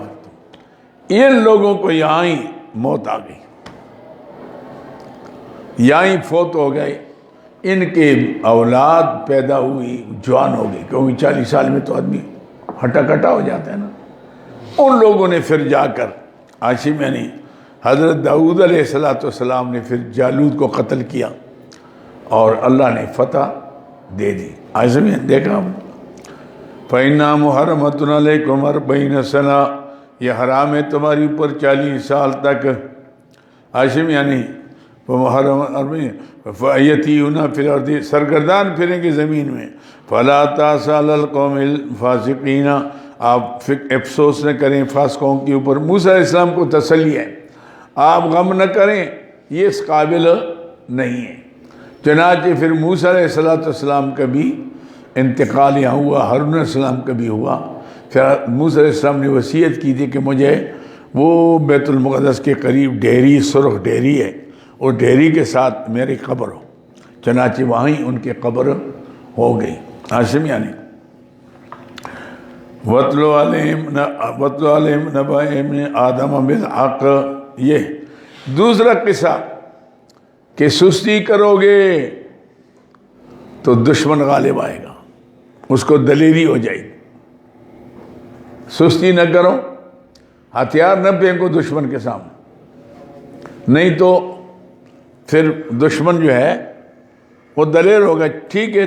[SPEAKER 1] ان لوگوں کو یہاں ہی موت آ گئی، یہاں ہی فوت ہو گئے، ان کے اولاد پیدا ہوئی، جوان ہو گئی، کیونکہ 40 سال میں تو آدمی ہٹا کٹا ہو جاتا ہے نا۔ ان لوگوں نے پھر جا کر عاصم یعنی حضرت داؤد علیہ السلام نے پھر جالوت کو قتل کیا اور اللہ نے فتح دے دی۔ عاصم دیکھا ہم، فَإِنَّا مُحَرَّمَةٌ عَلَيْكُمْ 40 سنہ، یہ حرام ہے تمہاری اوپر 40 سال تک۔ عاصم یعنی فَيَتِيهُنَا فِي الْأَرْضِ، سرگردان پھریں گے زمین میں۔ فَلَا تَأْسَ عَلَى الْقَوْمِ الْفَاسِقِينَ، آپ افسوس نہ کریں فاسقوں کے اوپر۔ موسیٰ علیہ السلام کو تسلی ہے، آپ غم نہ کریں، یہ اس قابل نہیں ہے۔ چنانچہ پھر موسیٰ علیہ السلام کا بھی انتقال یہاں ہوا، ہارون علیہ السلام کا بھی ہوا۔ پھر موسیٰ علیہ السلام نے وصیت کی تھی کہ مجھے وہ بیت المقدس کے قریب ڈھیری، سرخ ڈھیری ہے، اور ڈھیری کے ساتھ میری قبر ہو، چنانچہ وہیں ان کی قبر ہو گئی۔ عاصم یعنی وَاتْلُ عَلَيْهِمْ نَبَأَ ابْنِ آدَمَ بِالْحَقِّ، یہ دوسرا قصہ کہ سستی کرو گے تو دشمن غالب آئے گا، اس کو دلیری ہو جائے گی۔ سستی نہ کرو، ہتھیار نہ پھینکو دشمن کے سامنے، نہیں تو پھر دشمن جو ہے وہ دلیر ہوگا۔ ٹھیک ہے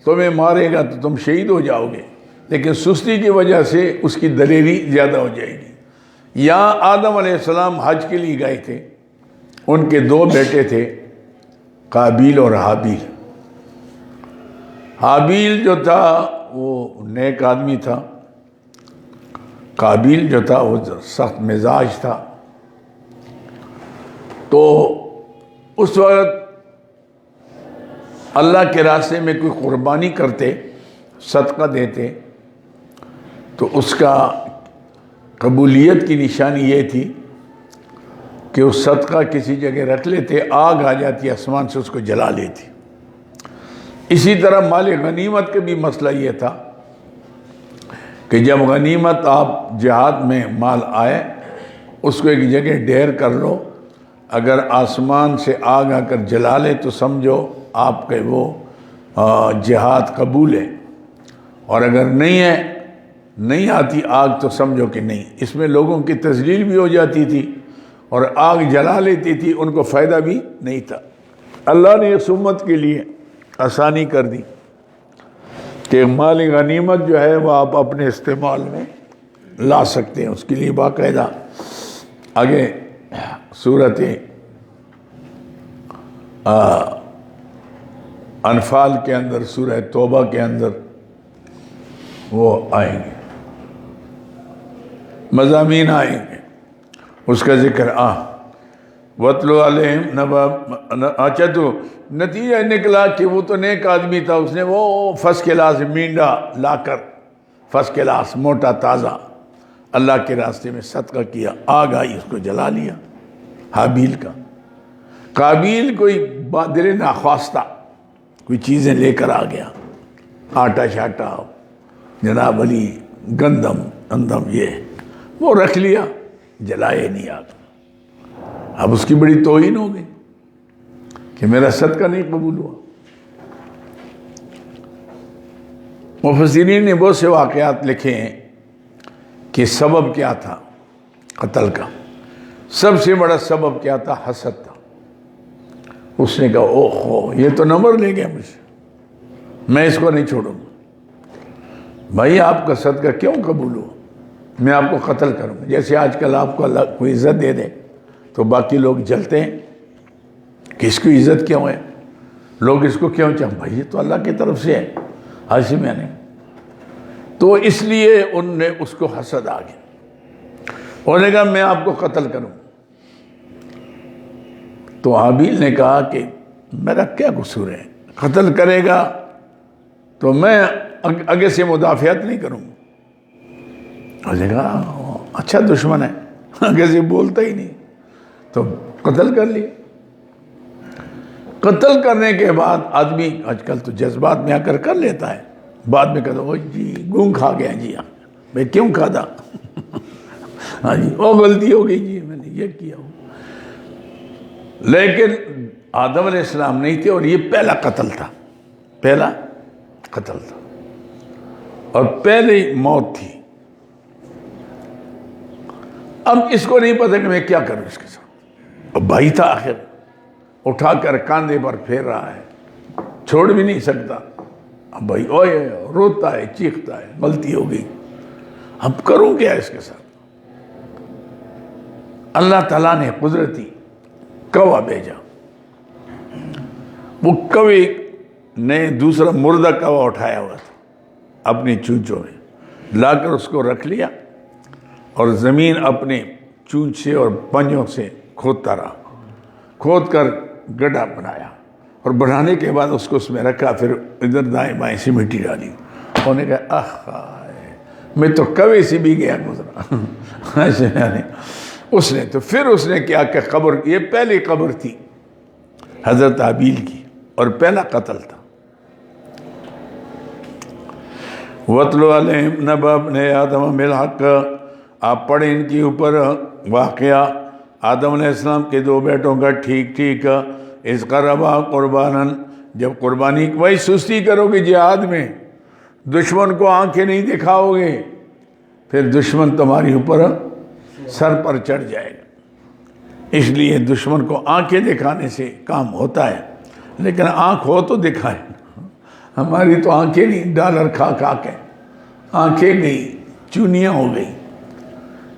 [SPEAKER 1] تمہیں مارے گا تو تم شہید ہو جاؤ گے، لیکن سستی کی وجہ سے اس کی دلیری زیادہ ہو جائے گی۔ یہاں آدم علیہ السلام حج کے لیے گئے تھے، ان کے 2 بیٹے تھے، قابیل اور حابیل۔ حابیل جو تھا وہ نیک آدمی تھا، قابیل جو تھا وہ سخت مزاج تھا۔ تو اس وقت اللہ کے راستے میں کوئی قربانی کرتے، صدقہ دیتے، تو اس کا قبولیت کی نشانی یہ تھی کہ اس صدقہ کسی جگہ رکھ لیتے، آگ آ جاتی آسمان سے اس کو جلا لیتی۔ اسی طرح مال غنیمت کا بھی مسئلہ یہ تھا کہ جب غنیمت آپ جہاد میں مال آئے، اس کو ایک جگہ ڈھیر کر لو، اگر آسمان سے آگ آ کر جلا لے تو سمجھو آپ کے وہ جہاد قبول ہے، اور اگر نہیں ہے، نہیں آتی آگ تو سمجھو کہ نہیں۔ اس میں لوگوں کی تذلیل بھی ہو جاتی تھی اور آگ جلا لیتی تھی، ان کو فائدہ بھی نہیں تھا۔ اللہ نے اس امت کے لیے آسانی کر دی کہ مال غنیمت جو ہے وہ آپ اپنے استعمال میں لا سکتے ہیں، اس کے لیے باقاعدہ آگے سورۃ انفال کے اندر، سورہ توبہ کے اندر وہ آئیں گے، مضامین آئیں گے، اس کا ذکر وَاتْلُ عَلَيْهِمْ نَبَأَ۔ اچھا تو نتیجہ نکلا کہ وہ تو نیک آدمی تھا، اس نے وہ فرسٹ کلاس مینڈا لا کر، فرسٹ کلاس موٹا تازہ اللہ کے راستے میں صدقہ کیا، آگ آئی اس کو جلا لیا۔ حابیل کا، قابیل کوئی دل ناخواستہ کوئی چیزیں لے کر آ گیا، آٹا شاٹا، جناب علی، گندم یہ وہ رکھ لیا، جلائے نہیں آگ۔ اب اس کی بڑی توہین ہو گئی کہ میرا صدقہ نہیں قبول ہوا۔ مفسرین نے بہت سے واقعات لکھے ہیں کہ سبب کیا تھا قتل کا۔ سب سے بڑا سبب کیا تھا؟ حسد تھا۔ اس نے کہا اوہ یہ تو نمبر لے گیا مجھ سے، میں اس کو نہیں چھوڑوں گا۔ بھائی آپ کا صدقہ کیوں قبول ہوا؟ میں آپ کو قتل کروں گا۔ جیسے آج کل آپ کو اللہ کوئی عزت دے دے تو باقی لوگ جلتے ہیں کہ اس کو عزت کیوں ہے، لوگ اس کو کیوں چاہتے؟ بھائی یہ تو اللہ کی طرف سے ہے، حاشی میں نہیں۔ تو اس لیے ان نے اس کو حسد آ گیا، انہوں نے کہا میں آپ کو قتل کروں۔ تو حابیل نے کہا کہ میرا کیا قصور ہے، قتل کرے گا تو میں آگے سے مدافعت نہیں کروں۔ اس نے کہا اچھا دشمن ہے، آگے سے بولتا ہی نہیں، تو قتل کر لیا۔ قتل کرنے کے بعد آدمی آج کل تو جذبات میں آ کر لیتا ہے، بعد میں کہتا وہ جی گونگ کھا گیا جی، میں کیوں کھادا، ہاں جی وہ غلطی ہو گئی جی، میں نے یہ کیا ہو۔ لیکن آدم علیہ السلام نہیں تھے، اور یہ پہلا قتل تھا، پہلا قتل تھا، اور پہلی موت تھی۔ اب اس کو نہیں پتا کہ میں کیا کروں اس کے ساتھ۔ اب بھائی تھا آخر، اٹھا کر کاندھے پر پھیر رہا ہے، چھوڑ بھی نہیں سکتا۔ اب بھائی اوئے روتا ہے، چیختا ہے، غلطی ہو گئی، اب کروں کیا اس کے ساتھ؟ اللہ تعالیٰ نے قدرتی کوا بھیجا۔ وہ کوے نے دوسرا مردہ کوا اٹھایا ہوا تھا اپنی چونچوں میں، لا کر اس کو رکھ لیا، اور زمین اپنے چونچ سے اور پنجوں سے کھودتا رہا، کھود کر گڈھا بنایا، اور بنانے کے بعد اس کو اس میں رکھا، پھر ادھر دائیں بائیں سے مٹی ڈالی۔ انہوں نے کہا میں تو کوے سے بھی گیا گزرا۔ اس نے تو پھر اس نے کیا کہ قبر، یہ پہلی قبر تھی حضرت حابیل کی، اور پہلا قتل تھا۔ وَاتْلُ عَلَيْهِمْ نَبَأَ ابْنَيْ آدَمَ بِالْحَقِّ۔ آپ پڑھیں ان کے اوپر واقعہ آدم علیہ السلام کے دو بیٹوں کا ٹھیک ٹھیک۔ اِذْ قَرَّبَا قُرْبَانًا، جب قربانی، وہی سستی کرو گے جہاد میں، دشمن کو آنکھیں نہیں دکھاؤ گے، پھر دشمن تمہاری اوپر سر پر چڑھ جائے گا۔ اس لیے دشمن کو آنکھیں دکھانے سے کام ہوتا ہے، لیکن آنکھ ہو تو دکھائے۔ ہماری تو آنکھیں نہیں، ڈالر کھا کھا کے آنکھیں گئی، چونیاں ہو گئی،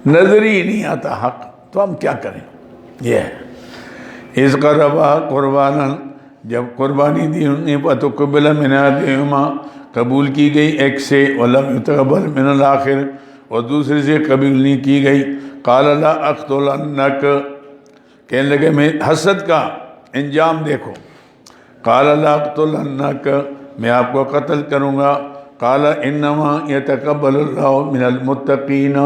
[SPEAKER 1] نظر ہی نہیں آتا حق، تو ہم کیا کریں؟ یہ ہے اِذْ قَرَّبَا قُرْبَانًا، جب قربانی دی انہوں نے، فَتُقُبِّلَ مِنْ أَحَدِهِمَا، قبول کی گئی ایک سے، وَلَمْ يُتَقَبَّلْ مِنَ الْآخِرِ، اور دوسرے سے قبول نہیں کی گئی۔ قَالَ لَا أَقْتُلَنَّكَ، کہنے لگے میں حسد کا انجام دیکھو۔ قَالَ لَا أَقْتُلَنَّكَ، میں آپ کو قتل کروں گا۔ قَالَ إِنَّمَا يَتَقَبَّلُ اللَّهُ مِنَ الْمُتَّقِينَ،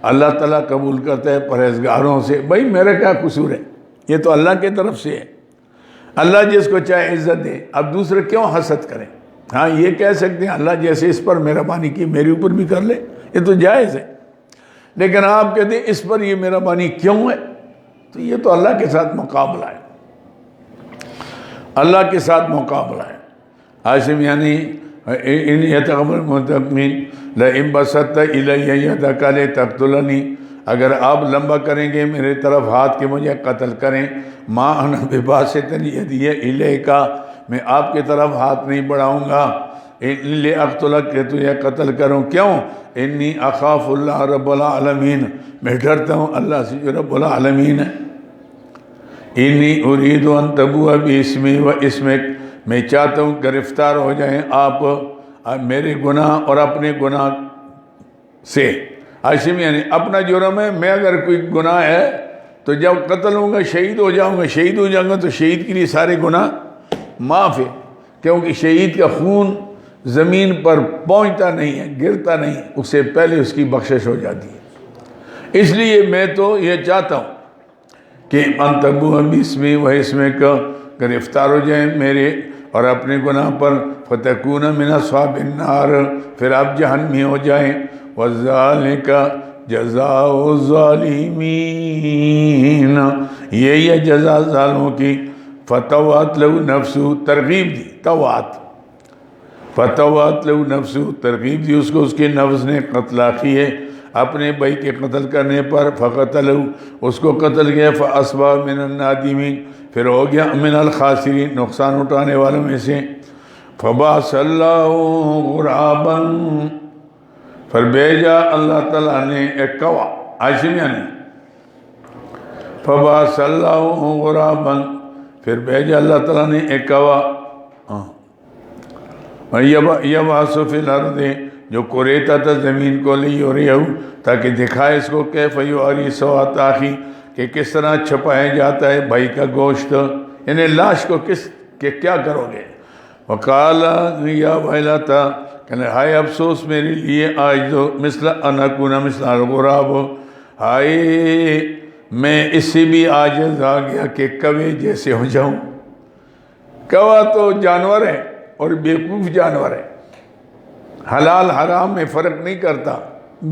[SPEAKER 1] اللہ تعالیٰ قبول کرتا ہے پرہیزگاروں سے۔ بھائی میرا کیا قصور ہے، یہ تو اللہ کی طرف سے ہے، اللہ جس کو چاہے عزت دے۔ اب دوسرے کیوں حسد کریں؟ ہاں یہ کہہ سکتے ہیں اللہ جیسے اس پر مہربانی کی میرے اوپر بھی کر لے، یہ تو جائز ہے، لیکن آپ کہتے ہیں اس پر یہ مہربانی کیوں ہے؟ تو یہ تو اللہ کے ساتھ مقابلہ ہے، اللہ کے ساتھ مقابلہ ہے۔ عاصم یعنی ان یتقبل منتقمین لئن بسطت الی یدک لتقتلنی، اگر آپ لمبا کریں گے میرے طرف ہاتھ کہ مجھے قتل کریں، ما انا بباسط یدی الیک، میں آپ کی طرف ہاتھ نہیں بڑھاؤں گا، لأقتلک کہ تجھے قتل کروں، کیوں؟ انی اخاف اللہ رب العالمین، میں ڈرتا ہوں اللہ سے جو رب العالمین ہے۔ انی ارید ان تبوء باسمی و اسمک، میں چاہتا ہوں گرفتار ہو جائیں آپ میرے گناہ اور اپنے گناہ سے۔ عاصم یعنی اپنا جرم ہے، میں اگر کوئی گناہ ہے تو جب قتل ہوں گا شہید ہو جاؤں گا، شہید ہو جاؤں گا تو شہید کے لیے سارے گناہ معاف ہے، کیونکہ شہید کا خون زمین پر پہنچتا نہیں ہے، گرتا نہیں، اس سے پہلے اس کی بخشش ہو جاتی ہے۔ اس لیے میں تو یہ چاہتا ہوں کہ ان تبوء باسمی و اسمک، گرفتار ہو جائیں میرے اور اپنے گناہ پر، فتکون من اصحاب النار، پھر آپ جہنمی ہو جائیں، وذالک جزاء الظالمین، یہی ہے جزا ظالموں کی۔ فتوات لہو نفسہ، ترغیب دی، توات، فتوات لہو نفسہ، ترغیب دی اس کو، اس کے نفس نے قتل کی ہے اپنے بھائی کے قتل کرنے پر، فقتلہ، اس کو قتل کیا، فاصبح من النادمین، پھر ہو گیا من الخاسرین، نقصان اٹھانے والوں میں سے۔ فبعث اللہ غرابا، پھر بھیجا اللہ تعالیٰ نے ایک کوا، عاصم یعنی فبعث اللہ غرابا، پھر بھیجا اللہ تعالیٰ نے ایک کوا، یبعث فی الارض، جو کوریتا تھا زمین کو، لیریہو، تاکہ دکھائے اس کو، کیف یواری سوءۃ اخی، کہ کس طرح چھپایا جاتا ہے بھائی کا گوشت، یعنی لاش کو کہ کیا کرو گے۔ وقال یا ویلتہ، کہنے ہائے افسوس میرے لیے، آج تو مثل ان اکون مثل الغراب، ہائے میں اس سے بھی عاجز آ گیا کہ کوے جیسے ہو جاؤں۔ کوا تو جانور ہے اور بیوقوف جانور ہے، حلال حرام میں فرق نہیں کرتا،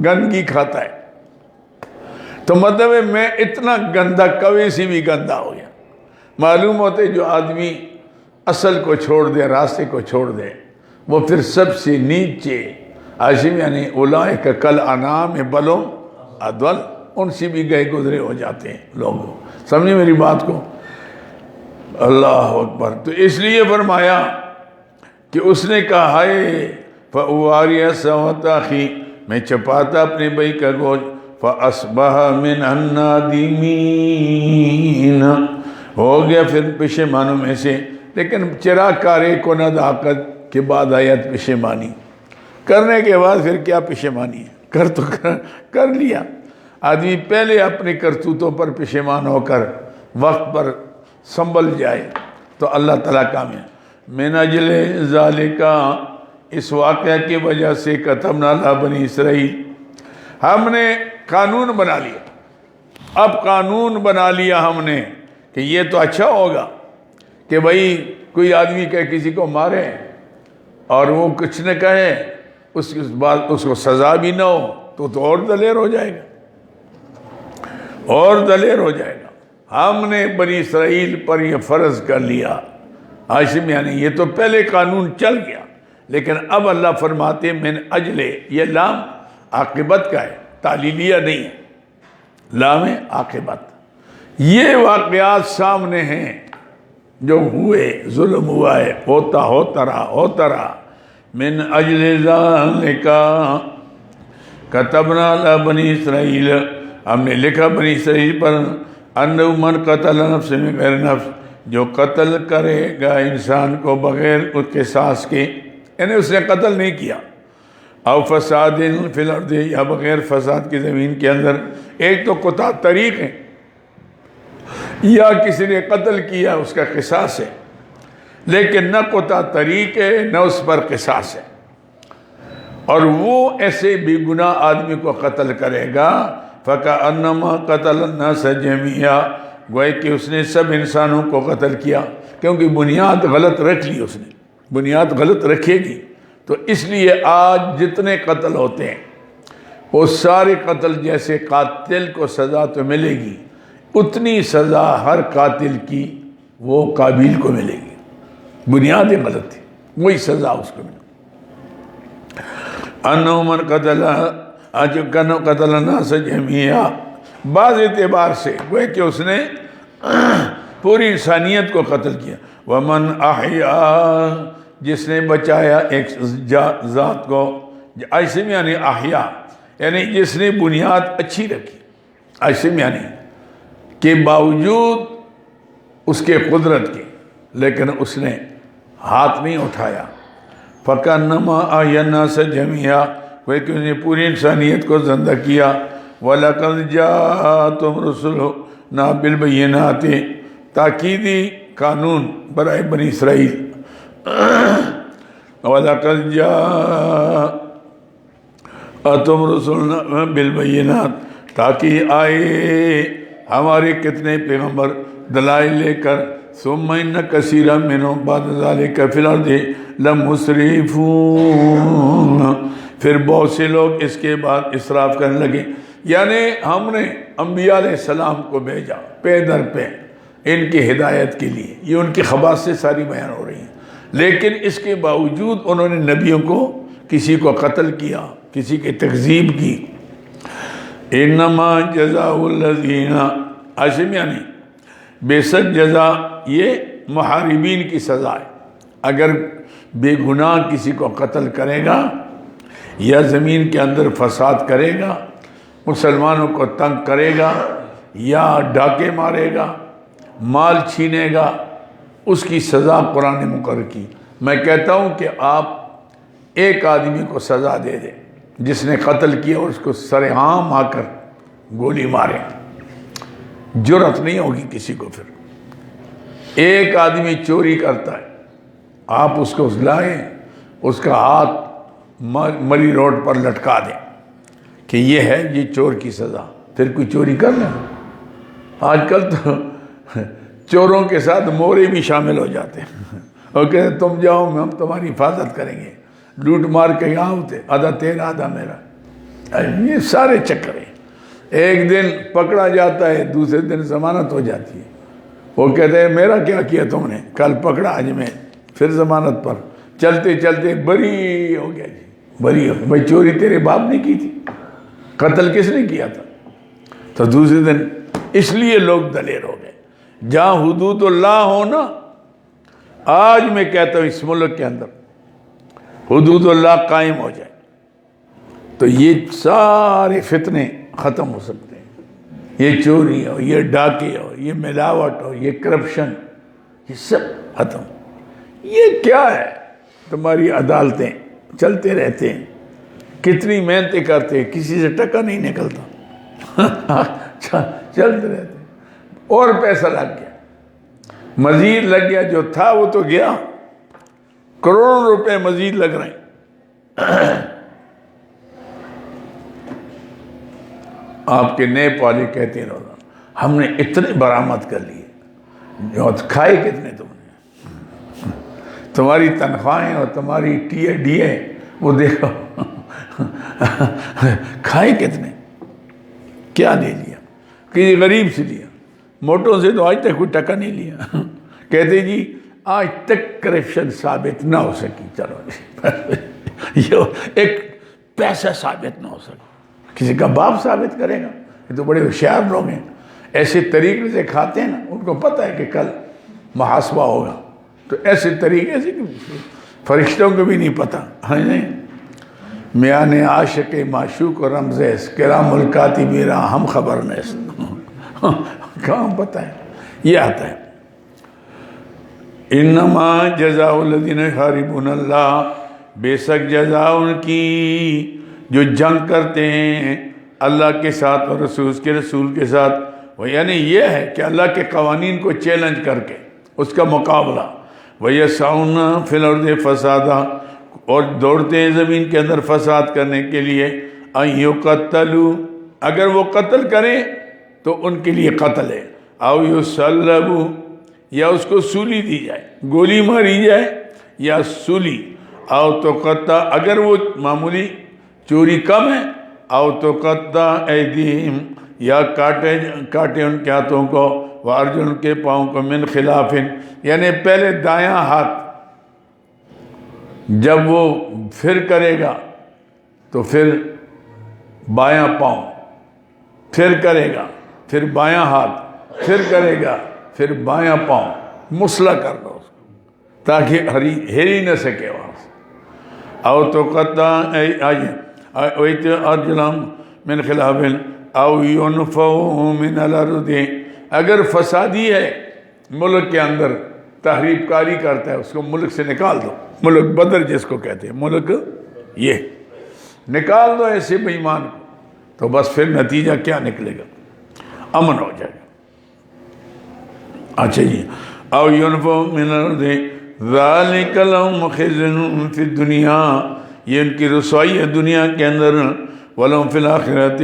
[SPEAKER 1] گندگی کھاتا ہے، تو مطلب ہے میں اتنا گندا، کوے سے بھی گندا ہو گیا۔ معلوم ہوتا ہے جو آدمی اصل کو چھوڑ دے، راستے کو چھوڑ دے، وہ پھر سب سے نیچے، عاصم یعنی اولئک کالانعام بل هم اضل، ان سے بھی گئے گزرے ہو جاتے ہیں لوگ، سمجھے میری بات کو؟ اللہ اکبر۔ تو اس لیے فرمایا کہ اس نے کہا ہائے فَأُوَارِيَ سَوْءَةَ أَخِي، میں چھپاتا اپنے بھائی کا گوشت، فَأَصْبَحَ مِنَ النَّادِمِينَ، ہو گیا پھر پشیمانوں میں سے۔ لیکن چراغ کارے کو نداقت کے بعد آیت پشیمانی کرنے کے بعد پھر کیا پشیمانی ہے، کر تو کر لیا۔ آدمی پہلے اپنے کرتوتوں پر پشیمان ہو کر وقت پر سنبھل جائے تو اللہ تعالیٰ کامیاب۔ من اجل ذالک، اس واقعہ کی وجہ سے کتبنا علی بنی اسرائیل، ہم نے قانون بنا لیا، اب قانون بنا لیا ہم نے کہ یہ تو اچھا ہوگا کہ بھئی کوئی آدمی کہ کسی کو مارے اور وہ کچھ نہ کہے، اس کے بعد اس کو سزا بھی نہ ہو تو اور دلیر ہو جائے گا، اور دلیر ہو جائے گا۔ ہم نے بنی اسرائیل پر یہ فرض کر لیا، عاصم یعنی یہ تو پہلے قانون چل گیا، لیکن اب اللہ فرماتے من اجل، یہ لام عاقبت کا ہے، تعلیلیہ نہیں ہے، لام عاقبت۔ یہ واقعات سامنے ہیں جو ہوئے، ظلم ہوا ہے، ہوتا رہا۔ من اجل ذالک کتبنا علی بنی اسرائیل، ہم نے لکھا بنی اسرائیل پر، انہ من قتل نفس بغیر نفس، جو قتل کرے گا انسان کو بغیر اس کے قصاص کے، یعنی اس نے قتل نہیں کیا، او فساد فی الارض، یا بغیر فساد کی زمین کے اندر، ایک تو قطع طریق ہے، یا کسی نے قتل کیا اس کا قصاص ہے، لیکن نہ قطع طریق ہے نہ اس پر قصاص ہے، اور وہ ایسے بے گناہ آدمی کو قتل کرے گا، فَكَأَنَّمَا قَتَلَ النَّاسَ جَمِيعًا، گوئے کہ اس نے سب انسانوں کو قتل کیا، کیونکہ بنیاد غلط رکھ لی، اس نے بنیاد غلط رکھے گی، تو اس لیے آج جتنے قتل ہوتے ہیں وہ سارے قتل، جیسے قاتل کو سزا تو ملے گی، اتنی سزا ہر قاتل کی وہ قابل کو ملے گی، بنیاد غلط تھی۔ وہی سزا اس کو ملی۔ انہو من قتل الناس جميعا، بعض اعتبار سے وہ کہ اس نے پوری انسانیت کو قتل کیا۔ ومن احیا، جس نے بچایا ایک ذات کو، ایسے میں یعنی احیا یعنی جس نے بنیاد اچھی رکھی، ایسے میں یعنی کہ باوجود اس کے قدرت کی لیکن اس نے ہاتھ نہیں اٹھایا۔ فَكَأَنَّمَا أَحْيَا النَّاسَ جَمِيعًا، وہ کہ اس نے پوری انسانیت کو زندہ کیا۔ وَلَقَدْ جَاءَتْهُمْ رُسُلُنَا بِالْبَيِّنَاتِ، تاکیدی قانون برائے بنی اسرائیل۔ وَلَقَدْ جَاءَتْهُمْ رُسُلُنَا بِالْبَيِّنَاتِ، تاکہ آئے ہمارے کتنے پیغمبر دلائل لے کر۔ ثم ان کثیرا منهم بعد ذلك فی الارض لمسرفون، پھر بہت سے لوگ اس کے بعد اسراف کرنے لگے، یعنی ہم نے انبیاء علیہ السلام کو بھیجا پے در پہ ان کی ہدایت کے لیے، یہ ان کی خباث سے ساری بیان ہو رہی ہیں، لیکن اس کے باوجود انہوں نے نبیوں کو کسی کو قتل کیا، کسی کی تکذیب کی۔ انما جزاء الذین، عاشم یعنی بے شک جزا یہ محاربین کی سزا ہے۔ اگر بے گناہ کسی کو قتل کرے گا یا زمین کے اندر فساد کرے گا، مسلمانوں کو تنگ کرے گا یا ڈاکے مارے گا، مال چھینے گا، اس کی سزا قرآن نے مقرر کی۔ میں کہتا ہوں کہ آپ ایک آدمی کو سزا دے دیں جس نے قتل کیا اور اس کو سر عام آ کر گولی مارے، جرأت نہیں ہوگی کسی کو۔ پھر ایک آدمی چوری کرتا ہے، آپ اس کو لائیں، اس کا ہاتھ مری روڈ پر لٹکا دیں کہ یہ ہے یہ چور کی سزا، پھر کوئی چوری کر لیں۔ آج کل تو چوروں کے ساتھ مورے بھی شامل ہو جاتے ہیں اور کہتے ہیں تم جاؤ ہم تمہاری حفاظت کریں گے، لوٹ مار کے یہاں ہوتے، آدھا تیرا آدھا میرا، یہ سارے چکر ہیں۔ ایک دن پکڑا جاتا ہے، دوسرے دن ضمانت ہو جاتی ہے، وہ کہتے ہیں میرا کیا کیا تم نے، کل پکڑا آج میں، پھر ضمانت پر، چلتے چلتے بری ہو گیا جی، بری ہو گیا۔ بھائی چوری تیرے باپ نے کی تھی، قتل کس نے کیا تھا؟ تو دوسرے دن اس لیے لوگ دلیر ہو گئے۔ جہاں حدود اللہ ہو نا، آج میں کہتا ہوں اس ملک کے اندر حدود اللہ قائم ہو جائے تو یہ سارے فتنے ختم ہو سکتے ہیں۔ یہ چوری ہو، یہ ڈاکے ہو، یہ ملاوٹ ہو، یہ کرپشن، یہ سب ختم۔ یہ کیا ہے؟ تمہاری عدالتیں چلتے رہتے ہیں، کتنی محنتیں کرتے ہیں، کسی سے ٹکا نہیں نکلتا، چلتے رہتے ہیں، اور پیسہ لگ گیا، مزید لگ گیا، جو تھا وہ تو گیا، کروڑوں روپے مزید لگ رہے ہیں۔ آپ کے نیب والے کہتے ہیں ہم نے اتنے برآمد کر لیے، جو کھائے کتنے تم نے، تمہاری تنخواہیں اور تمہاری ٹی اے ڈی اے وہ دیکھو، کھائے کتنے، کیا دے لیا، کسی غریب سے لیا، موٹوں سے تو آج تک کوئی ٹکا نہیں لیا۔ کہتے جی آج تک کرپشن ثابت نہ ہو سکی، چلو یہ ایک پیسہ ثابت نہ ہو سکا، کسی کا باپ ثابت کرے گا؟ یہ تو بڑے ہوشیار لوگ ہیں، ایسے طریقے سے کھاتے ہیں نا، ان کو پتہ ہے کہ کل محاسبہ ہوگا، تو ایسے طریقے سے فرشتوں کو بھی نہیں پتہ ہے نہیں۔ میان عاشق معشوق و رمزیس کرام الکاتب را ہم خبر نیست، کہاں پتہ ہے؟ یہ آتا ہے انما جزاء الذین یحاربون اللہ، بے شک جزا ان کی جو جنگ کرتے ہیں اللہ کے ساتھ اور کے رسول کے ساتھ، وہ یعنی یہ ہے کہ اللہ کے قوانین کو چیلنج کر کے اس کا مقابلہ، وَيَسْعُونَ فِي الْأَرْضِ فَسَادًا، اور دوڑتے ہیں زمین کے اندر فساد کرنے کے لیے، أَن يُقَتَّلُوا، اگر وہ قتل کریں تو ان کے لیے قتل ہے، أَوْ يُصَلَّبُوا، یا اس کو سولی دی جائے، گولی ماری جائے یا سولی، أَوْ تُقَطَّعَ، اگر وہ معمولی چوری کم ہے، أَوْ تُقَطَّعَ أَيْدِيهِمْ، یا کاٹے ان کے ہاتھوں کو، وَأَرْجُلُهُمْ، ان کے پاؤں کو، من خلاف، یعنی پہلے دایاں ہاتھ جب وہ پھر کرے گا تو پھر بایاں پاؤں، پھر کرے گا پھر بایاں ہاتھ، پھر کرے گا پھر بایاں پاؤں، مسلح کر دو اس کو تاکہ ہل ہی نہ سکے وہاں سے۔ او تو قطع اویت ارجلہم من خلاف او ینفوا من الارض، اگر فسادی ہے ملک کے اندر تحریف کاری کرتا ہے اس کو ملک سے نکال دو، ملک بدر جس کو کہتے ہیں، ملک یہ نکال دو ایسے بے ایمان کو، تو بس پھر نتیجہ کیا نکلے گا؟ امن ہو جائے گا۔ اچھا جی، او ینفوا من الارض ذالک لہم خزی فی الدنیا، یہ ان کی رسوائی ہے دنیا کے اندر، ولہم فی الآخرۃ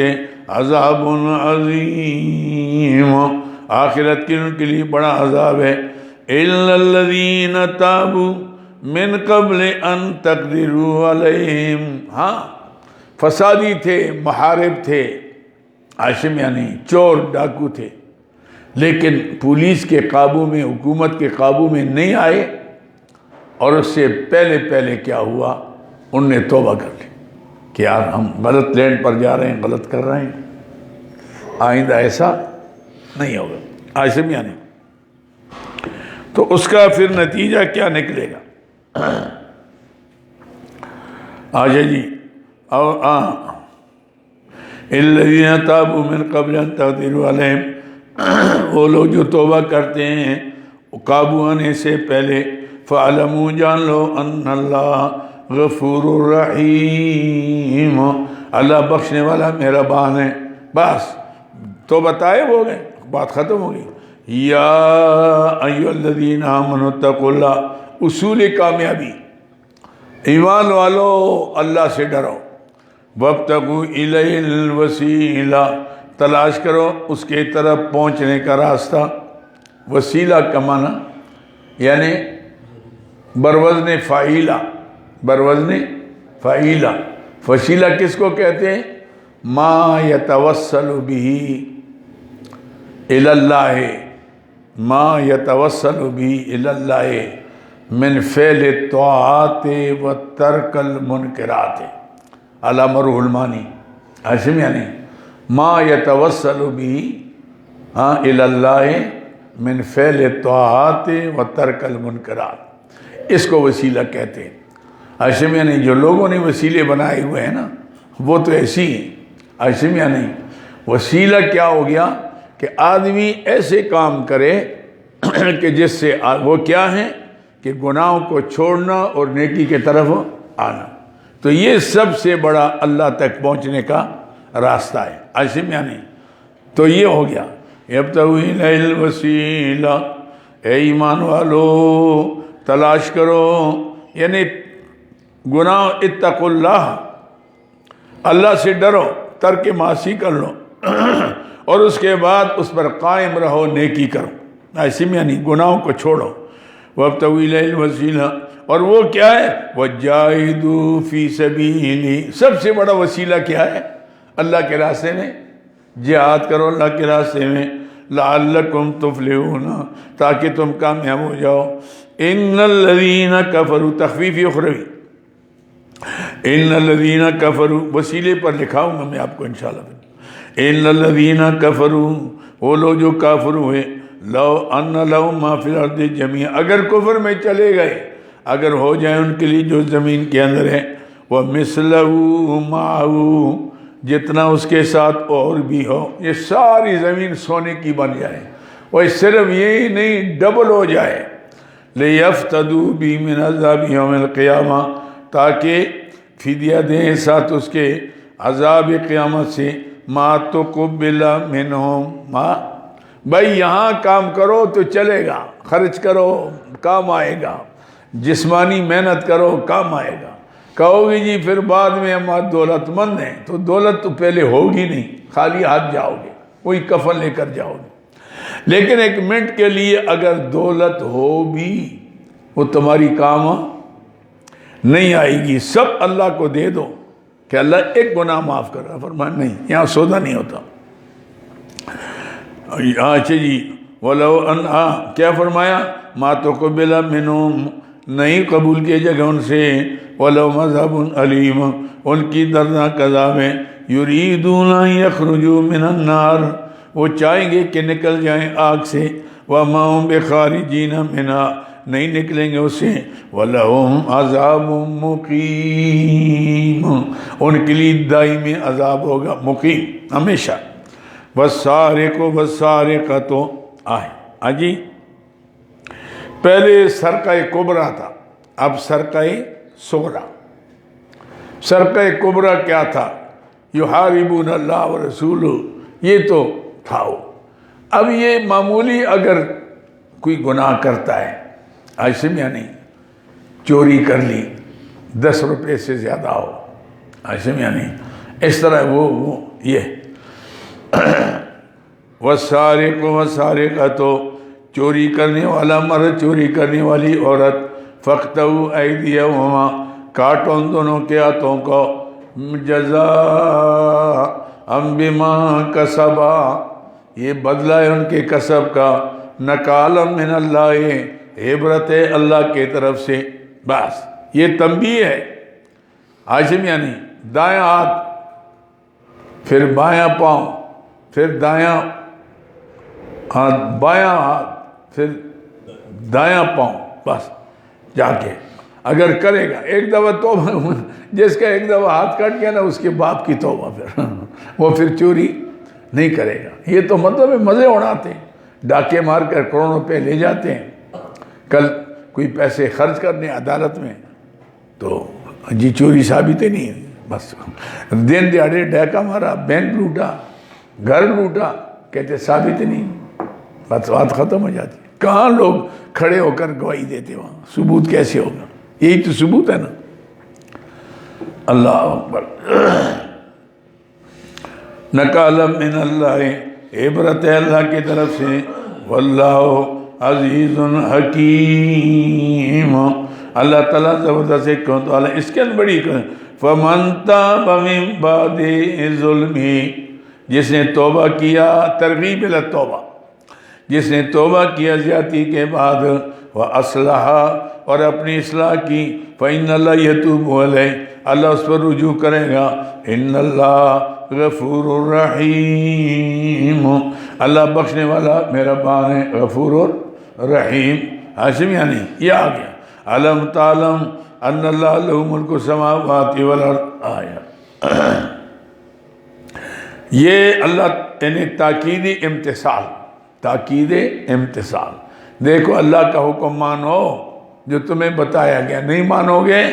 [SPEAKER 1] عذاب عظیم، آخرت کے ان کے لیے بڑا عذاب ہے۔ الا الذین تابوا من قبل ان تقدروا علیہم، ہاں فسادی تھے، محارب تھے، عاشم یعنی چور ڈاکو تھے، لیکن پولیس کے قابو میں، حکومت کے قابو میں نہیں آئے، اور اس سے پہلے کیا ہوا، ان نے توبہ کر لی کہ یار ہم غلط لینڈ پر جا رہے ہیں، غلط کر رہے ہیں، آئندہ ایسا نہیں ہوگا، عاشم یعنی تو اس کا پھر نتیجہ کیا نکلے گا؟ آجا جی، الذین تابوا من قبل ان تقدروا علیہم، وہ لوگ جو توبہ کرتے ہیں قابو آنے سے پہلے، فَعْلَمُوا، جان لو، ان اللہ غفور الرحیم، اللہ بخشنے والا مہربان ہے۔ بس توبہ طائب ہو گئے، بات ختم ہو گئی۔ یا ایھا الذین آمنوا اتقوا اللہ، اصول کامیابی، ایمان والو اللہ سے ڈرو، وابتغوا الیہ الوسیلہ، تلاش کرو اس کے طرف پہنچنے کا راستہ۔ وسیلہ کا معنی یعنی بروزن فعیلہ، بروزن فعیلہ، وسیلہ کس کو کہتے ہیں؟ ما یتوسل به الی اللہ، ما یتوسل به الی اللہ من فعل الطاعات و ترک المنکرات، علامہ روح المانی، عاشم یعنی ما یتوسل به الی اللہ من فعل الطاعات و ترک المنکرات، اس کو وسیلہ کہتے ہیں۔ عاشم یعنی جو لوگوں نے وسیلے بنائے ہوئے ہیں نا وہ تو ایسی ہیں۔ عاشم یعنی وسیلہ کیا ہو گیا کہ آدمی ایسے کام کرے کہ جس سے وہ کیا ہیں کہ گناہوں کو چھوڑنا اور نیکی کے طرف آنا، تو یہ سب سے بڑا اللہ تک پہنچنے کا راستہ ہے۔ عاشم یعنی تو یہ ہو گیا، یبتغوا الیہ الوسیلہ، اے ایمان والو تلاش کرو، یعنی گناہ، اتقوا اللہ، اللہ سے ڈرو، ترک معاصی کر لو، اور اس کے بعد اس پر قائم رہو، نیکی کرو، عاشم یعنی گناہوں کو چھوڑو۔ وابتغوا الیہ الوسیلہ، اور وہ کیا ہے؟ وجاہدوا فی سبیلہ، سب سے بڑا وسیلہ کیا ہے؟ اللہ کے راستے میں جہاد کرو، اللہ کے راستے میں، لعلکم تفلحون، تاکہ تم کامیاب ہو جاؤ۔ ان الذین کفروا، تخفیف اخروی، ان الذین کفروا، وسیلے پر لکھاؤں گا میں آپ کو انشاءاللہ۔ ان الذین کفروا، وہ لوگ جو کافر ہوئے، لو ان لہم ما فی الارض جمیعا، اگر کفر میں چلے گئے، اگر ہو جائے ان کے لیے جو زمین کے اندر ہے، وَمِثْلَهُ مَعَهُ، جتنا اس کے ساتھ اور بھی ہو، یہ ساری زمین سونے کی بن جائے، اور صرف یہی نہیں ڈبل ہو جائے، لِيَفْتَدُوا بِهِ مِنْ عَذَابِ يَوْمِ الْقِيَامَةِ، تاکہ فدیہ دیں ساتھ اس کے عذاب قیامت سے، مَا تُقُبِّلَ مِنْهُمْ، بھائی یہاں کام کرو تو چلے گا، خرچ کرو کام آئے گا، جسمانی محنت کرو کام آئے گا۔ کہو گی جی پھر بعد میں ہم دولت مند ہیں، تو دولت تو پہلے ہوگی نہیں، خالی ہاتھ جاؤ گے، وہی کفن لے کر جاؤ گے۔ لیکن ایک منٹ کے لیے اگر دولت ہو بھی، وہ تمہاری کام نہیں آئے گی، سب اللہ کو دے دو کہ اللہ ایک گناہ معاف کر رہا، فرمایا نہیں، یہاں سودا نہیں ہوتا۔ اچھا جی، وَلَوْ أَنْ، کیا فرمایا؟ مَا تُقُبِّلَ مِنْهُمْ، نہیں قبول کیے جائے گا ان سے وَلَهُمْ عَذَابٌ عَلِيمٌ ان کی دردناک عذاب ہے يُرِيدُونَ أَن يَخْرُجُوا مِنَ النَّارِ وہ چاہیں گے کہ نکل جائیں آگ سے وَمَا هُمْ بِخَارِجِينَ مِنْهَا نہیں نکلیں گے اس سے وَلَهُمْ عَذَابٌ مُقِيمٌ ان کے لیے دائمی عذاب ہوگا مقیم ہمیشہ وَالسَّارِقُ وَالسَّارِقَةُ آجی پہلے سرقہ کبریٰ تھا اب سرقہ صغریٰ سرقہ کبریٰ کیا تھا یحاربون اللہ ورسولہ یہ تو تھا وہ اب یہ معمولی اگر کوئی گناہ کرتا ہے ایسے میں نہیں چوری کر لی 10 روپے سے زیادہ ہو ایسے میں نہیں اس طرح وہ یہ والسارق والسارقۃ چوری کرنے والا مرد چوری کرنے والی عورت فاقطعوا ایدیہما کاٹو ان دونوں کے ہاتھوں کو جزاء بما کسبا یہ بدلہ ہے ان کے کسب کا نکالا من اللہ عبرت ہے اللہ کی طرف سے بس یہ تنبیہ ہے عاشم یعنی دائیں ہاتھ پھر بایاں پاؤں پھر دایاں ہاتھ بایاں ہاتھ پھر دایاں پاؤں بس جا کے اگر کرے گا ایک دفعہ توبہ جس کا ایک دفعہ ہاتھ کٹ گیا نا اس کے باپ کی توبہ پھر وہ پھر چوری نہیں کرے گا یہ تو مطلب مزے اڑاتے ہیں ڈاکے مار کر کروڑوں روپے لے جاتے ہیں کل کوئی پیسے خرچ کرنے عدالت میں تو جی چوری ثابت ہی نہیں ہے بس دن دیہڑے ڈاکہ مارا بینک لوٹا گھر لوٹا کہتے ثابت ہی نہیں بس بات ختم ہو جاتی کہاں لوگ کھڑے ہو کر گواہی دیتے وہاں ثبوت کیسے ہوگا یہی تو ثبوت ہے نا اللہ اکبر نکالا من اللہ عبرت ہے اللہ کی طرف سے واللہ عزیز حکیم اللہ تعالیٰ زبردست ہے کیوں تو اللہ اس کے اندر بڑی فمن تاب من بعد ظلمی جس نے توبہ کیا ترغیب الی توبہ جس نے توبہ کیا زیادتی کے بعد وَأَصْلَحَ اور اپنی اصلاح کی فَإِنَّ اللَّهَ يَتُوبُ عَلَيْهِ اللہ اس پر رجوع کرے گا إِنَّ اللَّهَ غَفُورٌ رَحِيمٌ اللہ بخشنے والا مہربان ہے غفور اور رحیم حاشم یعنی یہ آ گیا علم تعلم ان اللہ لہ ملک السماوات والارض آیا یہ اللہ یعنی تاکید امتثال دیکھو اللہ کا حکم مانو جو تمہیں بتایا گیا نہیں مانو گے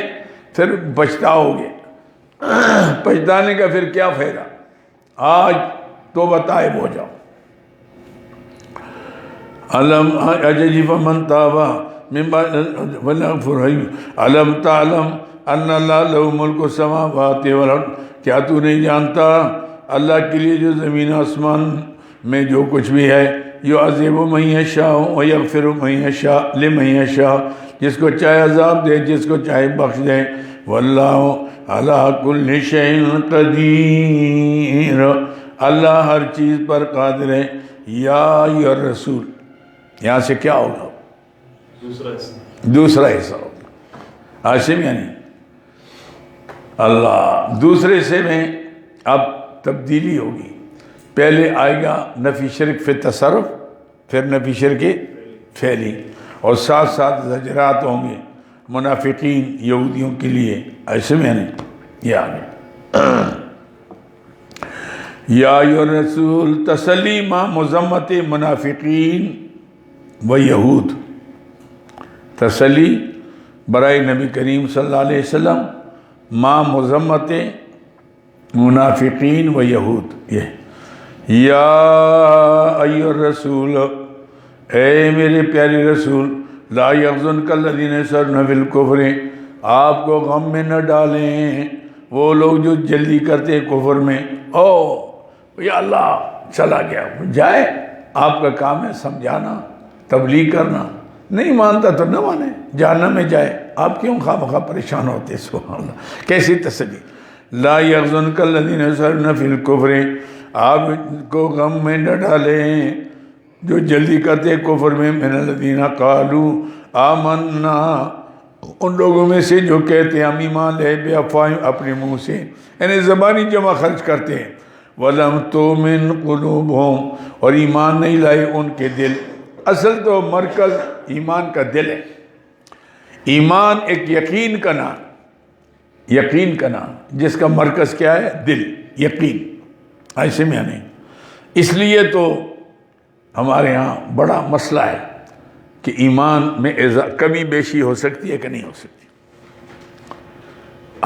[SPEAKER 1] پھر پچھتاؤ گے پچھتانے کا پھر کیا فائدہ آج تو بتائے ہو جاؤ علم اججب من تابا من بعد علم تعلم ان اللہ لہ ملک السماوات والارض کیا تو نہیں جانتا اللہ کے لیے جو زمین آسمان میں جو کچھ بھی ہے یعذب من یشاء ویغفر من یشاء لمن یشاء جس کو چاہے عذاب دے جس کو چاہے بخش دے واللہ علی کل شیء قدیر اللہ ہر چیز پر قادر ہے یا رسول یہاں سے کیا ہوگا دوسرا حصہ ہوگا عاشم یعنی اللہ دوسرے حصے میں اب تبدیلی ہوگی پہلے آئے گا نفی شرک فی تصرف پھر نفی شرک فعلی اور ساتھ ساتھ زجرات ہوں گے منافقین یہودیوں کے لیے ایسے میں نہیں یہ آگے یا ایھا الرسول تسلی ما مذمت منافقین و یہود تسلی برائے نبی کریم صلی اللہ علیہ وسلم ما مذمت منافقین و یہود یہ یا ایھا الرسول اے میرے پیارے رسول لا یحزنک الذین یسارعون فی الکفر آپ کو غم میں نہ ڈالیں وہ لوگ جو جلدی کرتے ہیں کفر میں یا اللہ چلا گیا جائے آپ کا کام ہے سمجھانا تبلیغ کرنا نہیں مانتا تو نہ مانے جہنم میں جائے آپ کیوں خواہ مخواہ پریشان ہوتے سبحان اللہ کیسی تسلی لا یحزنک الذین یسارعون فی الکفر آپ کو غم میں نہ ڈالیں جو جلدی کرتے کفر میں من الذین قالوا آمنا ان لوگوں میں سے جو کہتے ہیں ہم ایمان لے بے افواہم اپنے منہ سے، یعنی زبانی جمع خرچ کرتے ہیں، وَلَمْ تُؤْمِنْ قُلُوبُهُمْ اور ایمان نہیں لائے ان کے دل۔ اصل تو مرکز ایمان کا دل ہے۔ ایمان ایک یقین کا نام، یقین کا نام، جس کا مرکز کیا ہے؟ دل، یقین، ایسے میں نہیں۔ اس لیے تو ہمارے ہاں بڑا مسئلہ ہے کہ ایمان میں کمی بیشی ہو سکتی ہے کہ نہیں ہو سکتی۔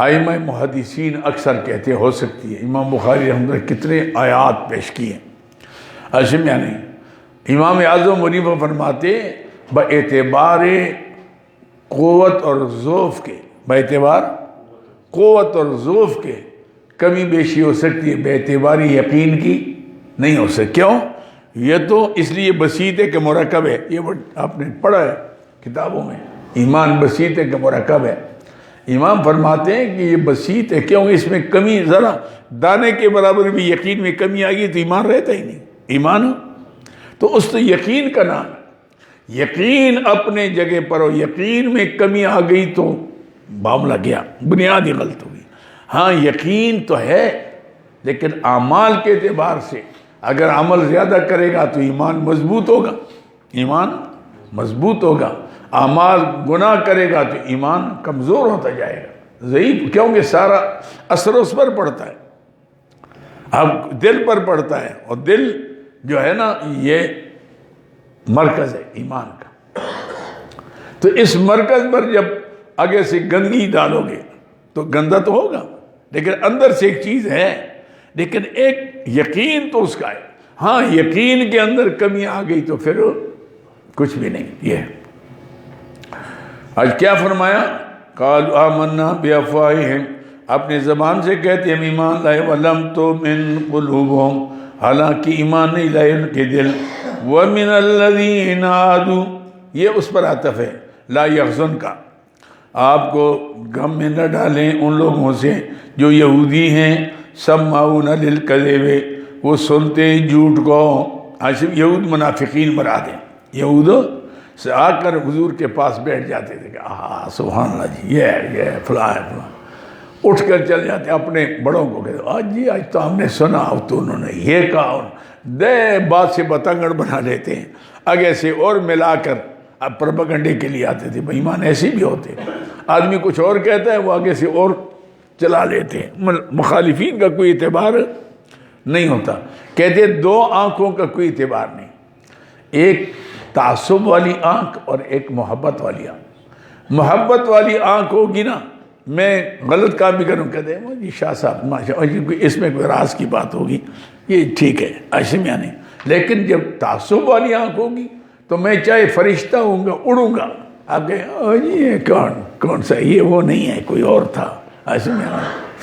[SPEAKER 1] ائمہ محدثین اکثر کہتے ہیں ہو سکتی ہے۔ امام بخاری رحمۃ اللہ کتنے آیات پیش کیے ہیں، ایسے میں نہیں۔ امام اعظم منیفہ فرماتے باعتبار قوت اور ضعف کے، باعتبار قوت اور ضعف کے کمی بیشی ہو سکتی ہے، بے اعتباری یقین کی نہیں ہو سکتی۔ کیوں؟ یہ تو اس لیے بسیط ہے کہ مرکب ہے، یہ آپ نے پڑھا ہے کتابوں میں، ایمان بسیط ہے کہ مرکب ہے۔ امام فرماتے ہیں کہ یہ بسیط ہے، کیوں؟ اس میں کمی ذرا دانے کے برابر بھی یقین میں کمی آ گئی تو ایمان رہتا ہی نہیں۔ ایمان تو اس تو یقین کا نام ہے۔ یقین اپنے جگہ پر ہو، یقین میں کمی آ گئی تو معاملہ گیا، بنیادی غلط ہوئی۔ ہاں یقین تو ہے، لیکن اعمال کے اعتبار سے اگر عمل زیادہ کرے گا تو ایمان مضبوط ہوگا، ایمان مضبوط ہوگا۔ اعمال گناہ کرے گا تو ایمان کمزور ہوتا جائے گا، ضعیف، کیونکہ سارا اثر اس پر پڑتا ہے، اب دل پر پڑتا ہے، اور دل جو ہے نا یہ مرکز ہے ایمان کا۔ تو اس مرکز پر جب آگے سے گندگی ڈالو گے تو گندا تو ہوگا، لیکن اندر سے ایک چیز ہے، لیکن ایک یقین تو اس کا ہے۔ ہاں یقین کے اندر کمی آ گئی تو پھر کچھ بھی نہیں۔ یہ آج کیا فرمایا؟ قالوا آمنا بافواہہم، اپنے زبان سے کہتے ہیں ہم ایمان لائے، ولم تؤمن قلوبہم، حالانکہ ایمان نہیں لائے ان کے دل، ومن الذین عادوا، یہ اس پر عطف ہے، لا یحزنک، آپ کو غم میں نہ ڈالیں ان لوگوں سے جو یہودی ہیں، سماعون للکذب، وہ سنتے ہیں جھوٹ کو۔ آصف یہود منافقین مراد ہیں، یہود سے آ کر حضور کے پاس بیٹھ جاتے تھے کہ سبحان اللہ جی یہ فلاں ہے فلاں، اٹھ کر چل جاتے اپنے بڑوں کو کہتے آج جی آج تو ہم نے سنا، اب تو انہوں نے یہ کہا، دے بات سے بتنگڑ بنا لیتے ہیں، آگے سے اور ملا کر اب پروپیگنڈے کے لیے آتے تھے۔ بھائی ایمان ایسے بھی ہوتے، آدمی کچھ اور کہتا ہے وہ آگے سے اور چلا لیتے ہیں، مخالفین کا کوئی اعتبار نہیں ہوتا۔ کہتے دو آنکھوں کا کوئی اعتبار نہیں، ایک تعصب والی آنکھ اور ایک محبت والی آنکھ۔ محبت والی آنکھ ہوگی نا، میں غلط کام بھی کروں، کہتے ہیں جی شاہ صاحب ماشاء اللہ اس میں کوئی راز کی بات ہوگی، یہ ٹھیک ہے، ایسے میں نہیں۔ لیکن جب تعصب والی آنکھ ہوگی تو میں چاہے فرشتہ ہوں گا، اڑوں گا، آپ کہیں جی یہ کون سا، یہ وہ نہیں ہے کوئی اور تھا، ایسے میں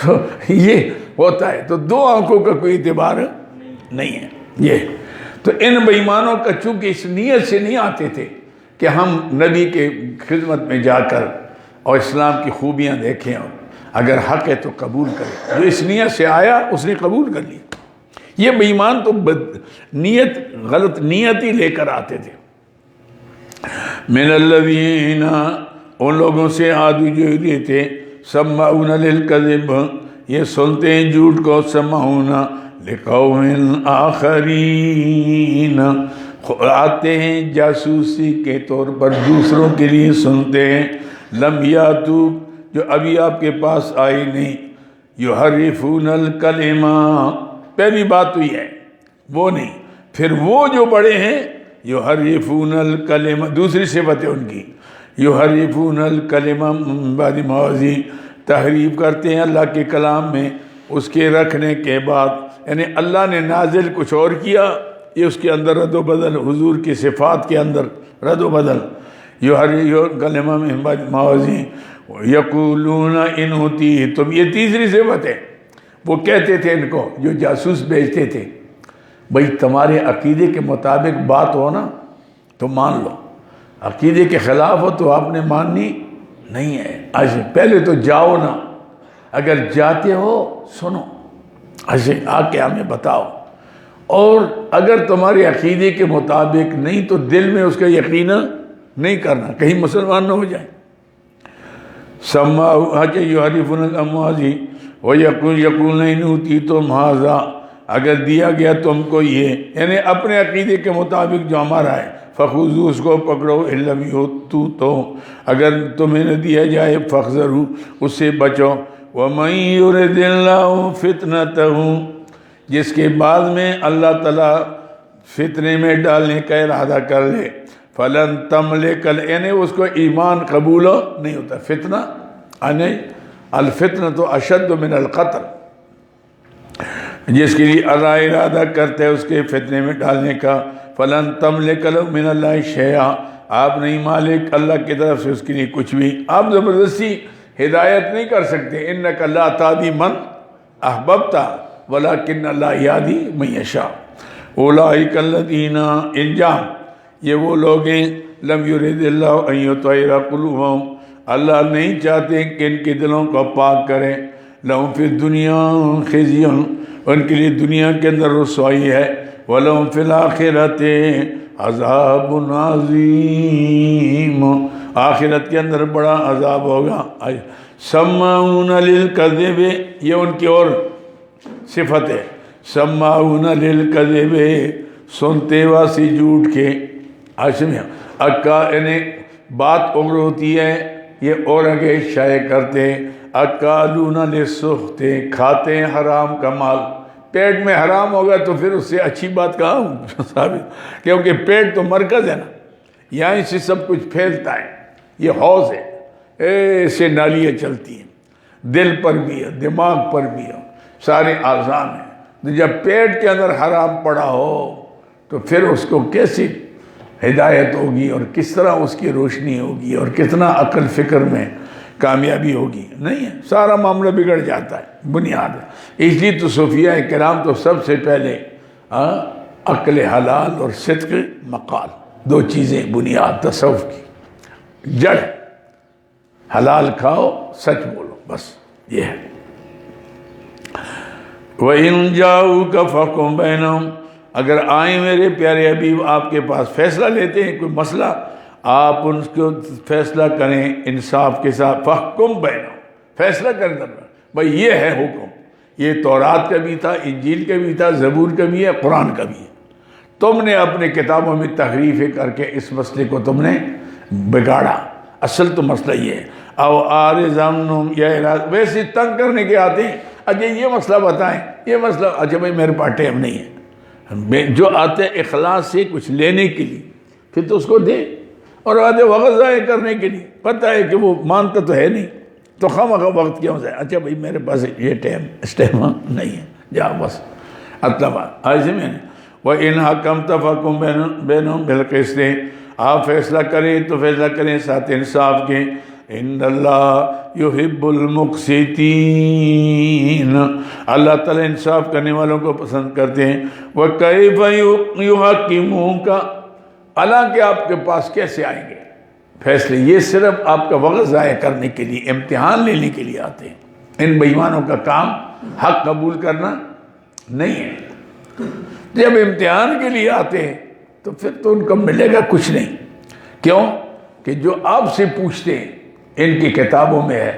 [SPEAKER 1] تو یہ ہوتا ہے۔ تو دو آنکھوں کا کوئی اعتبار نہیں ہے۔ یہ تو ان بے ایمانوں کا چونکہ اس نیت سے نہیں آتے تھے کہ ہم نبی کے خدمت میں جا کر اور اسلام کی خوبیاں دیکھیں، اور اگر حق ہے تو قبول کریں، جو اس نیت سے آیا اس نے قبول کر لی۔ یہ بے ایمان تو نیت، غلط نیت ہی لے کر آتے تھے۔ من الذین، ان لوگوں سے عادوا جو یہ تھے، سماعون للکذب، یہ سنتے ہیں جھوٹ کو، سماعون لقوم آخرین، آتے ہیں جاسوسی کے طور پر دوسروں کے لیے سنتے ہیں، لم یاتو، جو ابھی آپ کے پاس آئے نہیں، یحرفون الکلمہ، پہلی بات تو یہ ہے وہ نہیں، پھر وہ جو بڑے ہیں یحرفون الکلمہ، دوسری صفت ہے ان کی، یحرفون الکلمہ من بعد مواضعہ، تحریف کرتے ہیں اللہ کے کلام میں اس کے رکھنے کے بعد، یعنی اللہ نے نازل کچھ اور کیا، یہ اس کے اندر رد و بدل، حضور کی صفات کے اندر رد و بدل، یحرفون کلمہ من بعد مواضعہ، یقولون ان ہوتی، تو یہ تیسری صفت ہے، وہ کہتے تھے ان کو جو جاسوس بھیجتے تھے، بھئی تمہارے عقیدے کے مطابق بات ہو نا تو مان لو، عقیدے کے خلاف ہو تو آپ نے ماننی نہیں ہے، ایسے پہلے تو جاؤ نا، اگر جاتے ہو سنو، ایسے آ کے ہمیں بتاؤ، اور اگر تمہارے عقیدے کے مطابق نہیں تو دل میں اس کا یقین نہیں کرنا، کہیں مسلمان نہ ہو جائیں۔ یحرفون الامواضی یقولون ان اوتیتم ھذا، اگر دیا گیا تم کو یہ، یعنی اپنے عقیدے کے مطابق جو ہمارا ہے، فخذوا، اس کو پکڑو، ان لم یؤتوا، تو اگر تمہیں نہ دیا جائے، فاحذروا، اس سے بچو، ومن یرد اللہ فتنتہ، جس کے بعد میں اللہ تعالیٰ فتنے میں ڈالنے کا ارادہ کر لے، فلن تملک، یعنی اس کو ایمان قبول نہیں ہوتا، فتنہ یعنی الفتنہ تو اشد من القتل، جس کے لیے اللہ ارادہ کرتے ہیں اس کے فتنے میں ڈالنے کا، فلن تملک له من اللہ شیئا، آپ نہیں مالک اللہ کی طرف سے اس کے لیے کچھ بھی، آپ زبردستی ہدایت نہیں کر سکتے، انک لا تہدی من احببت ولکن اللہ یہدی من یشاء، اولئک الذین، انجام، یہ وہ لوگ ہیں، لم یرد اللہ ان یطہر قلوبہم، اللہ نہیں چاہتے کہ ان کے دلوں کو پاک کریں، لہم فی الدنیا خزی، ان کے لیے دنیا کے اندر رسوائی ہے، وَلَهُمْ فِي الْآخِرَةِ عَذَابٌ عَظِيمٌ، آخرت کے اندر بڑا عذاب ہوگا۔ سَمَّاعُونَ لِلْكَذِبِ، یہ ان کی اور صفت ہے، سَمَّاعُونَ لِلْكَذِبِ، سنتے واسی جھوٹ کے، یعنی بات اور ہوتی ہے، یہ اور آگے شائع کرتے، اکالون للسخط، کھاتے ہیں حرام کا مال، پیٹ میں حرام ہوگا تو پھر اس سے اچھی بات کہاں ثابت، کیونکہ پیٹ تو مرکز ہے نا، یہیں سے سب کچھ پھیلتا ہے، یہ حوض ہے، ایسے نالیاں چلتی ہیں، دل پر بھی ہے، دماغ پر بھی ہے، سارے اعضاء میں، جب پیٹ کے اندر حرام پڑا ہو تو پھر اس کو کیسی ہدایت ہوگی اور کس طرح اس کی روشنی ہوگی اور کتنا عقل فکر میں کامیابی ہوگی، نہیں ہے، سارا معاملہ بگڑ جاتا ہے، بنیاد ہے۔ اس لیے تو صوفیاء کرام تو سب سے پہلے عقل حلال اور صدق مقال، دو چیزیں بنیاد تصوف کی جڑ، حلال کھاؤ، سچ بولو، بس یہ ہے۔ وَإِن جَاءُوكَ فَاحْكُم بَيْنَهُمْ، اگر آئیں میرے پیارے حبیب آپ کے پاس، فیصلہ لیتے ہیں کوئی مسئلہ، آپ ان کو فیصلہ کریں انصاف کے ساتھ، فَاحْكُم بَيْنَهُمْ، فیصلہ کرنا، بھئی یہ ہے حکم، یہ تورات کا بھی تھا، انجیل کا بھی تھا، زبور کا بھی ہے، قرآن کا بھی ہے، تم نے اپنے کتابوں میں تحریفیں کر کے اس مسئلے کو تم نے بگاڑا، اصل تو مسئلہ یہ ہے، او آرزمنم، یا ویسے تنگ کرنے کے آتے ہیں، اچھا یہ مسئلہ بتائیں، یہ مسئلہ، اچھا بھائی میرے پاس ٹائم نہیں ہے، جو آتے ہیں اخلاص سے کچھ لینے کے لیے، پھر تو اس کو دے، اور آتے وقت ضائع کرنے کے لیے، پتہ ہے کہ وہ مانتا تو ہے نہیں، تو خواہ وقت کیوں ضائع، اچھا بھائی میرے پاس یہ ٹائم اس ٹائم نہیں ہے، جاؤ بس، اطلاع بات، ایسے میں نے وَإِنْ حَكَمْتَ فَحْكُم بَيْنَهُمْ بِالْقِسْطِ، آپ فیصلہ کریں تو فیصلہ کریں ساتھ انصاف کے، ان اللہ یحب المقسطین، اللہ تعالیٰ انصاف کرنے والوں کو پسند کرتے ہیں۔ وَكَيْفَ يُحَكِّمُونَ، حالانکہ آپ کے پاس کیسے آئیں گے فیصلے، یہ صرف آپ کا وقت ضائع کرنے کے لیے، امتحان لینے کے لیے آتے ہیں، ان بے ایمانوں کا کام حق قبول کرنا نہیں ہے، جب امتحان کے لیے آتے ہیں تو پھر تو ان کو ملے گا کچھ نہیں، کیوں کہ جو آپ سے پوچھتے ہیں ان کی کتابوں میں ہے،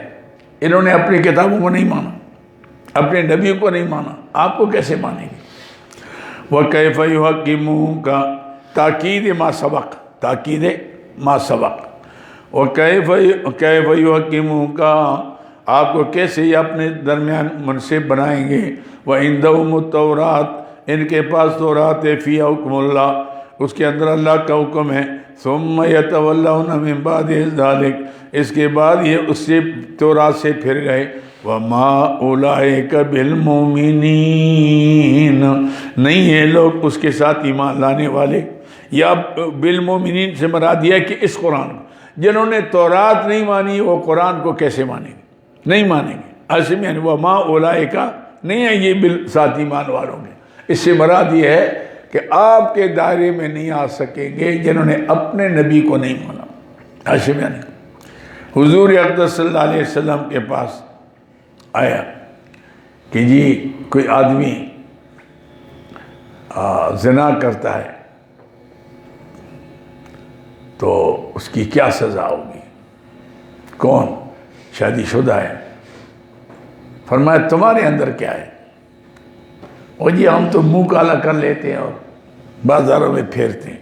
[SPEAKER 1] انہوں نے اپنی کتابوں کو نہیں مانا، اپنے نبی کو نہیں مانا، آپ کو کیسے مانیں گے؟ وَكَيْفَ يُحَكِّمُونَ، تاکید ما سبق، تاکید ما سبق، وَكَيْفَ يُحَكِّمُونَ، آپ کو کیسے یہ اپنے درمیان منصب بنائیں گے، وَعِندَهُمُ التَّوْرَاةُ، ان کے پاس تورات ہے، فِيهَا حُکْمُ اللَّهِ، اس کے اندر اللہ کا حکم ہے، ثُمَّ يَتَوَلَّوْنَ مِن بَعْدِ ذَلِكَ، اس کے بعد یہ اس سے تورات سے پھر گئے، وَمَا أُولَئِكَ بِالْمُؤْمِنِينَ، نہیں ہیں لوگ اس کے ساتھ ایمان لانے والے، یا بالمؤمنین سے مراد یہ ہے کہ اس قرآن کو، جنہوں نے تورات نہیں مانی وہ قرآن کو کیسے مانیں گے، نہیں مانیں گے، ایسے میں وَمَا أُولَئِكَ نہیں ہے یہ ساتھ ایمان والوں میں، اس سے مراد یہ ہے کہ آپ کے دائرے میں نہیں آ سکیں گے جنہوں نے اپنے نبی کو نہیں مانا، ایسے میں نہیں۔ حضور اقدس صلی اللہ علیہ وسلم کے پاس آیا کہ جی کوئی آدمی زنا کرتا ہے تو اس کی کیا سزا ہوگی، کون؟ شادی شدہ ہے. فرمایا تمہارے اندر کیا ہے؟ وہ جی ہم تو منہ کالا کر لیتے ہیں اور بازاروں میں پھیرتے ہیں.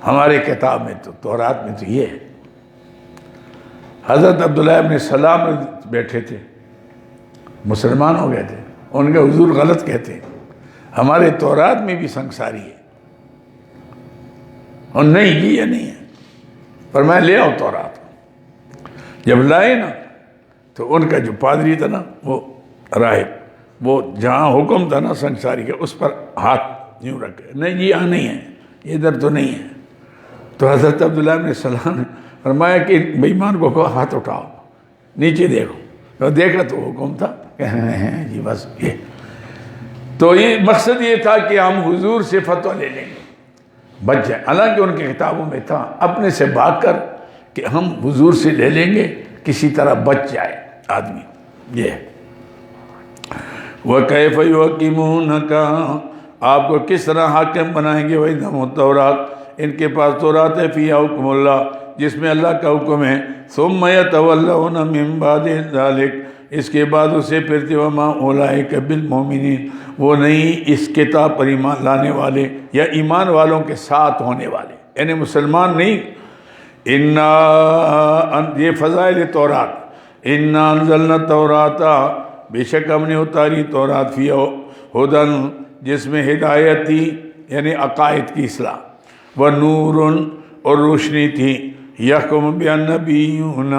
[SPEAKER 1] ہمارے کتاب میں تو تورات میں تو یہ ہے. حضرت عبداللہ ابن سلام بیٹھے تھے، مسلمان ہو گئے تھے. ان کے حضور غلط کہتے ہیں، ہمارے تورات میں بھی سنگساری ہے. اور نہیں جی یہ نہیں ہے. فرمایا لے آؤ تورات. جب لائے نا تو ان کا جو پادری تھا نا، وہ راہب، وہ جہاں حکم تھا نا سنگساری کا، اس پر ہاتھ یوں رکھے. نہیں جی یہاں نہیں ہے، ادھر تو نہیں ہے. تو حضرت عبداللہ ابن سلام نے فرمایا کہ بے ایمان کو کہو ہاتھ اٹھاؤ، نیچے دیکھو. تو دیکھا تو حکم تھا. جی بس یہ تو یہ مقصد یہ تھا کہ ہم حضور سے فتویٰ لے لیں گے، بچ جائیں. حالانکہ ان کی کتابوں میں تھا اپنے سے بھاگ کر کہ ہم حضور سے لے لیں گے، کسی طرح بچ جائے آدمی. یہ وَكَيْفَ يُحَكِّمُونَكَ، آپ کو کس طرح حاکم بنائیں گے. وَإِنَّهُمُ التَّوْرَاةُ، ان کے پاس تورات ہے، فِيهَا حُکْمُ اللَّهِ، جس میں اللہ کا حکم ہے. ثُمَّ يَتَوَلَّوْنَ مِن بَعْدِ ذَلِكَ، اس کے بعد اسے پھرتے. وَمَا أُولَٰئِكَ بِالْمُؤْمِنِينَ، وہ نہیں اس کتاب پر ایمان لانے والے یا ایمان والوں کے ساتھ ہونے والے، یعنی مسلمان نہیں. یہ فضائل تورات. اِنَّا أَنزَلْنَا التَّوْرَاةَ، بے شک ہم نے اتاری تورات، فِيهَا هُدًى، جس میں ہدایت تھی یعنی عقائد کی اصلاح. وَنُورٌ، اور روشنی تھی. يَحْكُمُ بِهَا النَّبِيُّونَ،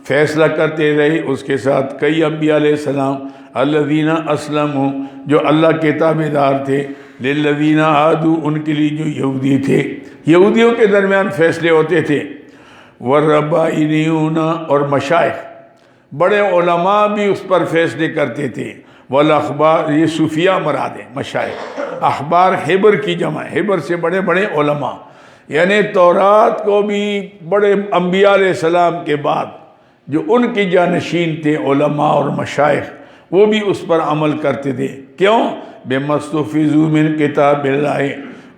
[SPEAKER 1] فیصلہ کرتے رہے اس کے ساتھ کئی انبیاء علیہ السلام. الذین اسلموا، جو اللہ کے تابعدار تھے. للذین ہادوا، ان کے لیے جو یہودی تھے، یہودیوں کے درمیان فیصلے ہوتے تھے. والربائیون، اور مشائخ بڑے علماء بھی اس پر فیصلے کرتے تھے. والاخبار، یہ صوفیاء مراد ہیں مشائخ. اخبار حبر کی جمع ہے، حبر سے بڑے بڑے علماء. یعنی تورات کو بھی بڑے انبیاء علیہ السلام کے بعد جو ان کی جانشین تھے علماء اور مشائخ، وہ بھی اس پر عمل کرتے تھے. کیوں؟ بِمَسْتُحْفِظُوا مِن کتاب اللہ،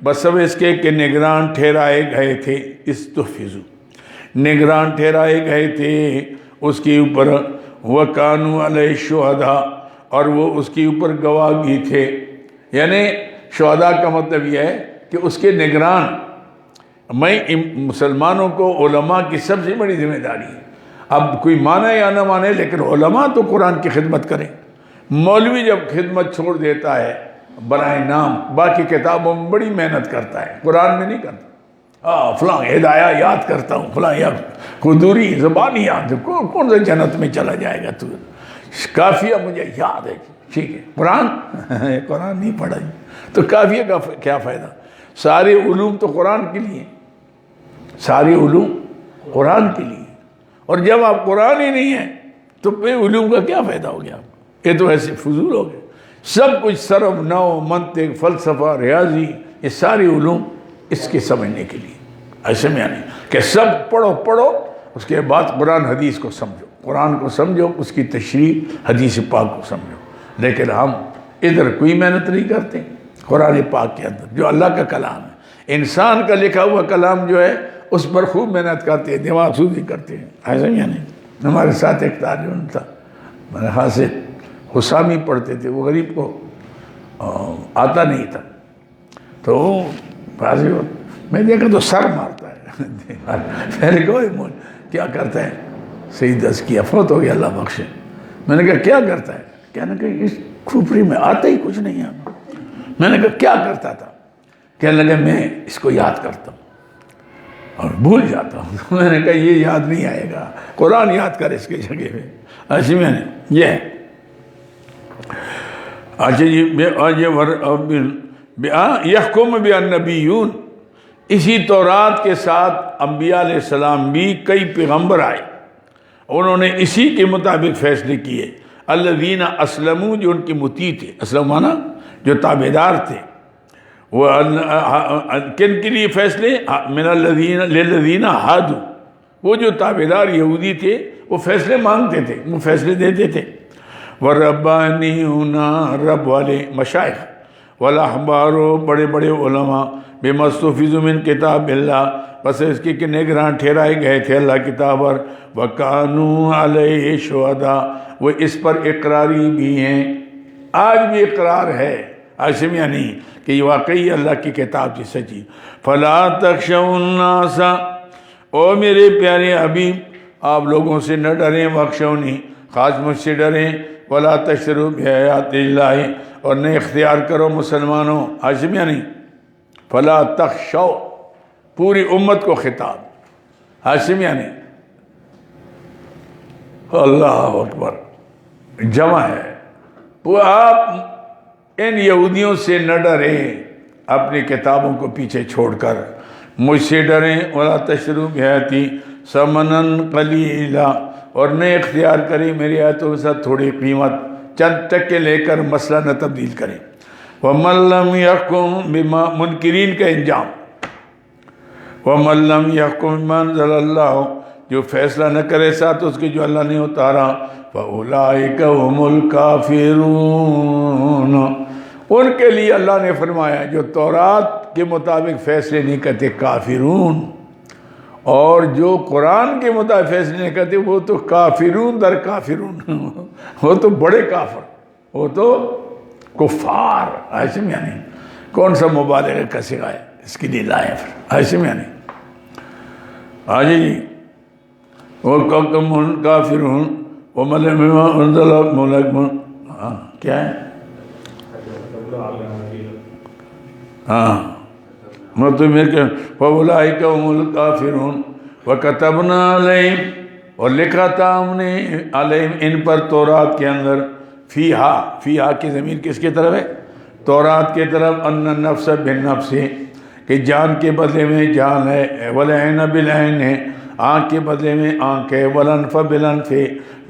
[SPEAKER 1] بسبب اس کے کہ نگران ٹھہرائے گئے تھے. استحفظوا، نگران ٹھہرائے گئے تھے اس کے اوپر. وَكَانُوا عَلَيْهِ شُهَدَاءَ، اور وہ اس کے اوپر گواہ بھی تھے. یعنی شہداء کا مطلب یہ ہے کہ اس کے نگران. میں مسلمانوں کو علماء کی سب سے بڑی ذمہ داری ہے. اب کوئی مانے یا نہ مانے، لیکن علماء تو قرآن کی خدمت کریں. مولوی جب خدمت چھوڑ دیتا ہے برائے نام، باقی کتابوں میں بڑی محنت کرتا ہے، قرآن میں نہیں کرتا. فلاں ہدایہ یاد کرتا ہوں، فلاں یاد، قدوری زبانی یاد، کون سے جنت میں چلا جائے گا تو. کافیہ مجھے یاد ہے، ٹھیک ہے. قرآن قرآن نہیں پڑھا تو کافیہ کا کیا فائدہ. سارے علوم تو قرآن کے لیے، سارے علوم قرآن کے لیے. اور جب آپ قرآن ہی نہیں ہیں تو پھر علوم کا کیا فائدہ ہو گیا. یہ تو ایسے فضول ہو گئے. سب کچھ صرف، نحو، منطق، فلسفہ، ریاضی، یہ سارے علوم اس کے سمجھنے کے لیے. ایسے میں نہیں کہ سب پڑھو اس کے بعد قرآن حدیث کو سمجھو، قرآن کو سمجھو، اس کی تشریح حدیث پاک کو سمجھو. لیکن ہم ادھر کوئی محنت نہیں کرتے. قرآن پاک کے اندر جو اللہ کا کلام ہے، انسان کا لکھا ہوا کلام جو ہے اس پر خوب محنت کرتے ہیں، دماغ سوزی کرتے ہیں. ایسا ہی نہیں. ہمارے ساتھ ایک تاجر تھا، میرے خیال سے حسامی پڑھتے تھے. وہ غریب کو آتا نہیں تھا تو میں دیکھا تو سر مارتا ہے. میں نے کہا کیا کرتا ہے؟ صحیح دس کیا، فوت ہو گیا اللہ بخشے. میں نے کہا کیا کرتا ہے؟ کہنے کہ اس کھوپڑی میں آتا ہی کچھ نہیں ہے. میں نے کہا کیا کرتا تھا؟ کہنے لگا میں اس کو یاد کرتا ہوں اور بھول جاتا ہوں. میں نے کہا یہ یاد نہیں آئے گا، قرآن یاد کر اس کی جگہ پہ. ایسے میں نے یہ ہے. اچھا جی، یحکم بہا النبیون، اسی تورات کے ساتھ انبیاء علیہ السلام بھی کئی پیغمبر آئے، انہوں نے اسی کے مطابق فیصلے کیے. الذین اسلموا، جو ان کے مطیع تھے. اسلم مانا جو تابعدار تھے. وہ کن کے لیے فیصلے؟ من الذین للذین ہادوا، وہ جو تابعدار یہودی تھے وہ فیصلے مانگتے تھے، وہ فیصلے دیتے تھے. والربانیون، رب والے مشائخ. والاحبار بڑے بڑے علماء بما استحفظوا من کتاب اللہ بس اس کی کہ نگران ٹھہرائے گئے تھے اللہ کتاب پر وَكَانُوا عَلَيْهِ شُهَدَاءَ وہ اس پر اقراری بھی ہیں آج بھی اقرار ہے آشمیہ نہیں کہ یہ واقعی اللہ کی کتاب کی سچی فَلَا تَخْشَوُا النَّاسَ او میرے پیارے حبیب آپ لوگوں سے نہ ڈریں وَخْشَوْنِی خاص مجھ سے ڈریں وَلَا تَشْتَرُوا بِآیَاتِ اللَّهِ اور نہ اختیار کرو مسلمانوں آشمیہ نہیں فَلَا تَخْشَوْا پوری امت کو خطاب ہاشمیہ نہیں اللہ اکبر جمع ہے وہ آپ ان یہودیوں سے نہ ڈریں اپنی کتابوں کو پیچھے چھوڑ کر مجھ سے ڈریں وَلَا تَشْتَرُوا بِآیَاتِی ثَمَنًا قَلِیلًا اور نہ اختیار کریں میری آیتوں کے ساتھ تھوڑی قیمت چند ٹکے لے کر مسئلہ نہ تبدیل کریں وَمَن لَّمْ يَحْكُم بِمَا منکرین کا انجام وَمَن لَّمْ يَحْكُم بِمَا أَنزَلَ اللَّهُ جو فیصلہ نہ کرے ساتھ اس کے جو اللہ نے اتارا فَأُولَٰئِكَ هُمُ الْكَافِرُونَ ان کے لیے اللہ نے فرمایا جو تورات کے مطابق فیصلے نہیں کرتے کافرون اور جو قرآن کے مطابق فیصلے نہیں کرتے وہ تو کافرون در کافرون وہ تو بڑے کافر وہ تو کفار ایسے میں نہیں کون سا مبالغہ کا سگائے اس کے لیے لائے پھر ایسے میں نہیں آجی وہ کافرون وَمَن لَّمْ يَنزِلْ مُلَكٌ کیا ہے فَأُولَٰئِكَ هُمُ الْكَافِرُونَ وَكَتَبْنَا عَلَيْهِمْ اور لکھا تھا ہم نے علیہم ان پر تورات کے اندر فیہا کی ضمیر کس کی طرف ہے تورات کی طرف ان النفس بالنفس کہ جان کے بدلے میں جان ہے والعین بالعین ہے آنکھ کے بدلے میں آنکھ ہے والانف بالانف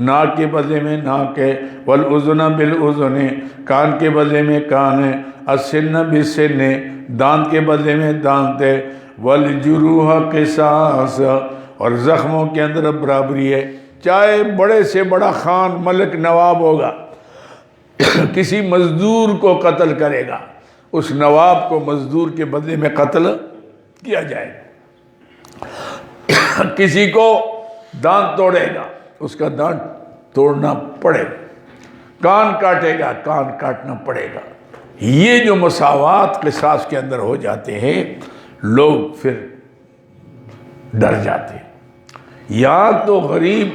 [SPEAKER 1] ناک کے بدلے میں ناک ہے والاذن بالاذن کان کے بدلے میں کان ہے السن بالسن دانت کے بدلے میں دانت ہے والجروح قصاص اور زخموں کے اندر برابری ہے چاہے بڑے سے بڑا خان ملک نواب ہوگا کسی مزدور کو قتل کرے گا اس نواب کو مزدور کے بدلے میں قتل کیا جائے گا کسی کو دانت توڑے گا اس کا دانت توڑنا پڑے گا کان کاٹے گا کان کاٹنا پڑے گا یہ جو مساوات قصاص کے اندر ہو جاتے ہیں لوگ پھر ڈر جاتے ہیں یا تو غریب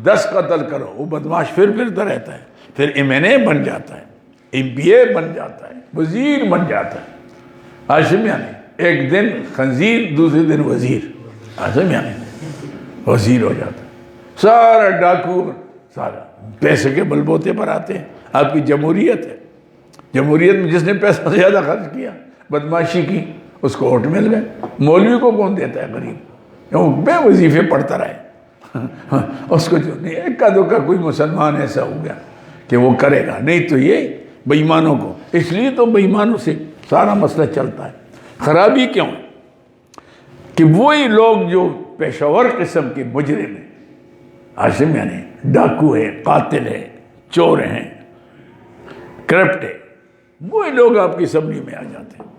[SPEAKER 1] 10 قتل کرو وہ بدماش پھر پھرتا رہتا ہے پھر MNA بن جاتا ہے MBA بن جاتا ہے وزیر بن جاتا ہے آشمیہ نہیں ایک دن خنزیر دوسرے دن وزیر آشمیہ نہیں وزیر ہو جاتا ہے سارا ڈاکو سارا پیسے کے بلبوتے پر آتے ہیں آپ کی جمہوریت ہے جمہوریت میں جس نے پیسہ زیادہ خرچ کیا بدماشی کی اس کو ووٹ مل گئے مولوی کو کون دیتا ہے غریب وہ بے وظیفے پڑھتا رہے اس کو جو نہیں ایک کا دو کا کوئی مسلمان ایسا ہو گیا کہ وہ کرے گا نہیں تو یہ بے ایمانوں کو اس لیے تو بے ایمانوں سے سارا مسئلہ چلتا ہے خرابی کیوں کہ وہی لوگ جو پیشاور قسم کے مجرم ہیں عاشم یعنی ڈاکو ہے قاتل ہے چور ہیں کرپٹ ہے وہی لوگ آپ کی اسمبلی میں آ جاتے ہیں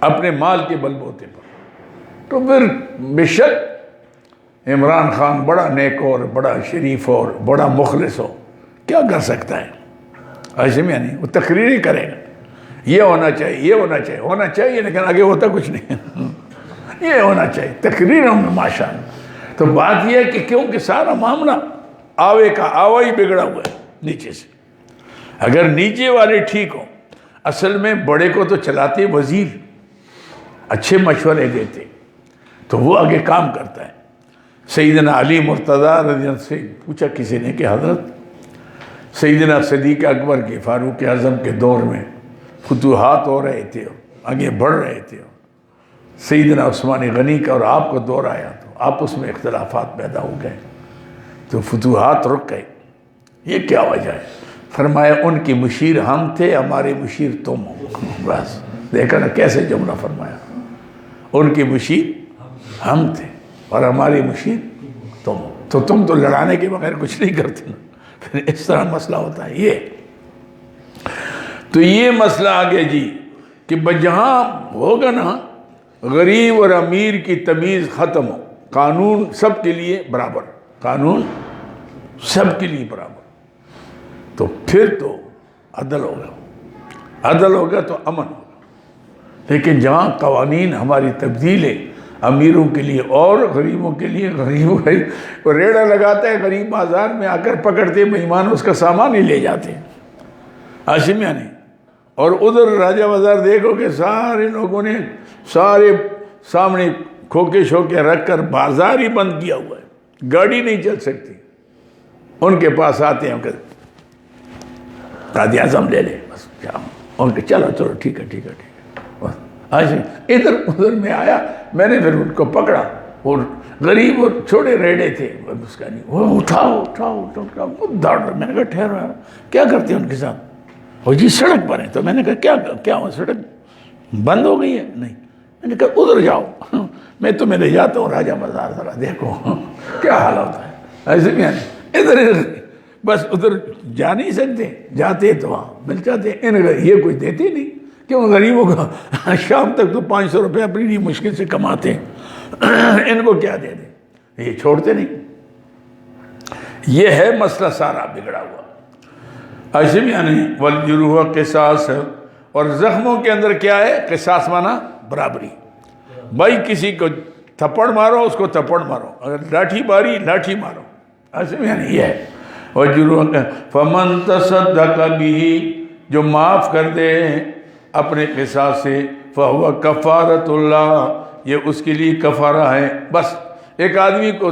[SPEAKER 1] اپنے مال کے بلبوتے پر تو پھر بے شک عمران خان بڑا نیک اور بڑا شریف اور بڑا مخلص ہو کیا کر سکتا ہے عاشم یعنی وہ تقریریں کرے گا یہ ہونا چاہیے یہ ہونا چاہیے لیکن آگے ہوتا کچھ نہیں یہ ہونا چاہیے تقریروں میں ماشاءاللہ تو بات یہ ہے کہ کیونکہ سارا معاملہ آوے کا آوا ہی بگڑا ہوا ہے نیچے سے اگر نیچے والے ٹھیک ہوں اصل میں بڑے کو تو چلاتے وزیر اچھے مشورے دیتے تو وہ آگے کام کرتا ہے سیدنا علی مرتضیٰ رضی اللہ عنہ سے پوچھا کسی نے کہ حضرت سیدنا صدیق اکبر کے فاروق اعظم کے دور میں فتوحات ہو رہے تھے آگے بڑھ رہے تھے سیدنا عثمان غنی کا اور آپ کو دور آیا تو آپس میں اختلافات پیدا ہو گئے تو فتوحات رک گئے یہ کیا وجہ ہے فرمایا ان کی مشیر ہم تھے ہمارے مشیر تم ہو بس دیکھا نا کیسے جملہ فرمایا ان کی مشیر ہم تھے اور ہماری مشیر تم ہو تو تم تو لڑانے کے بغیر کچھ نہیں کرتے نا پھر اس طرح مسئلہ ہوتا ہے یہ تو یہ مسئلہ آگے جی کہ جہاں ہوگا نا غریب اور امیر کی تمیز ختم ہو، قانون سب کے لیے برابر، قانون سب کے لیے برابر، تو پھر تو عدل ہوگا، عدل ہوگا تو امن ہوگا۔ لیکن جہاں قوانین ہماری تبدیل ہے، امیروں کے لیے اور غریبوں کے لیے، غریب ریڑا لگاتا ہے غریب بازار میں آ کر پکڑتے مہمان اس کا سامان ہی لے جاتے ہیں ہاشمیہ نے، اور ادھر راجہ بازار دیکھو کہ سارے لوگوں نے سارے سامنے کھوکے شوکے رکھ کر بازار ہی بند کیا ہوا ہے، گاڑی نہیں چل سکتی۔ ان کے پاس آتے ہیں کہ قائد اعظم لے لے، بس کیا ان کے چلو چلو ٹھیک ہے ٹھیک ہے ٹھیک ہے، بس ایسے ادھر ادھر میں آیا، میں نے پھر ان کو پکڑا، اور غریب اور چھوٹے ریڑے تھے، اس کا نہیں، وہ اٹھاؤ اٹھاؤ اٹھاؤ، وہ دوڑ رہا، میں نے کہا ٹھہرو، کیا کرتے ہیں ان کے ساتھ؟ وہ جی سڑک پر ہیں، تو میں نے کہا کیا ہوا، سڑک بند ہو گئی ہے؟ نہیں، میں نے کہا ادھر جاؤ، میں تمہیں لے جاتا ہوں راجہ بازار، ذرا دیکھو کیا حال ہوتا ہے۔ ایسے کیا نہیں، ادھر ادھر بس ادھر جا نہیں سکتے، جاتے تو وہاں مل جاتے، یہ کوئی دیتے نہیں کہ ان غریبوں کا شام تک تو 500 روپے اپنی لیے مشکل سے کماتے ہیں، ان کو کیا دے دیں، یہ چھوڑتے نہیں۔ یہ ہے مسئلہ سارا بگڑا ہوا۔ ایسے بھی یعنی والجروح قصاص، اور زخموں کے اندر کیا ہے؟ قصاص مانا برابری، بھائی کسی کو تھپڑ مارو اس کو تھپڑ مارو، اگر لاٹھی ماری لاٹھی مارو، ایسے بھی یعنی یہ ہے۔ وجروح فمن تصدق به، جو معاف کر دے اپنے قصاص سے، فہو کفارۃ اللہ، یہ اس کے لیے کفارہ ہے۔ بس ایک آدمی کو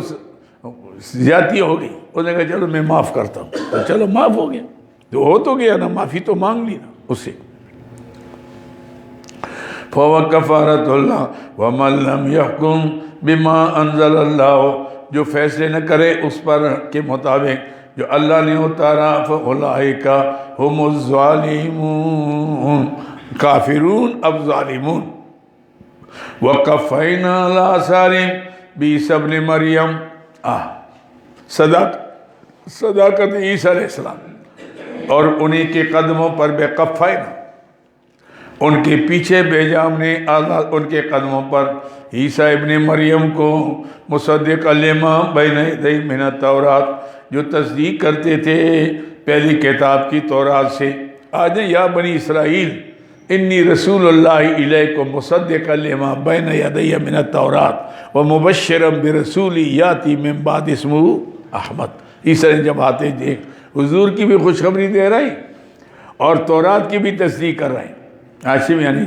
[SPEAKER 1] زیادتی ہو گئی، اس نے کہا چلو میں معاف کرتا ہوں، تو چلو معاف ہو گیا، تو ہو تو گیا نا، معافی تو مانگ لی نا اس سے۔ فہو کفارۃ اللہ ومن لم یحکم بما انزل اللہ، جو فیصلے نہ کرے اس پر کے مطابق جو اللہ نے اتارا، فاولئک هم الظالمون، کافرون اب ظالمون۔ وقفینا علی آثارہم بعیسی ابن مریم، صداقت عیسیٰ علیہ السلام، اور انہی کے قدموں پر بے قفینا، ان کے پیچھے بھیجا ہم نے ان کے قدموں پر عیسیٰ ابن مریم کو، مصدق لما بین یدیہ من التوراۃ، جو تصدیق کرتے تھے پہلی کتاب کی تورات سے۔ آج یا بنی اسرائیل انی رسول اللہ الیکم مصدقا لما بین یدیہ من التوراۃ ومبشرا برسول یاتی من بعد اسمہ احمد۔ عیسیٰ نے جب آتے دیکھ حضور کی بھی خوشخبری دے رہے ہیں اور تورات کی بھی تصدیق کر رہے ہیں۔ عاشم یعنی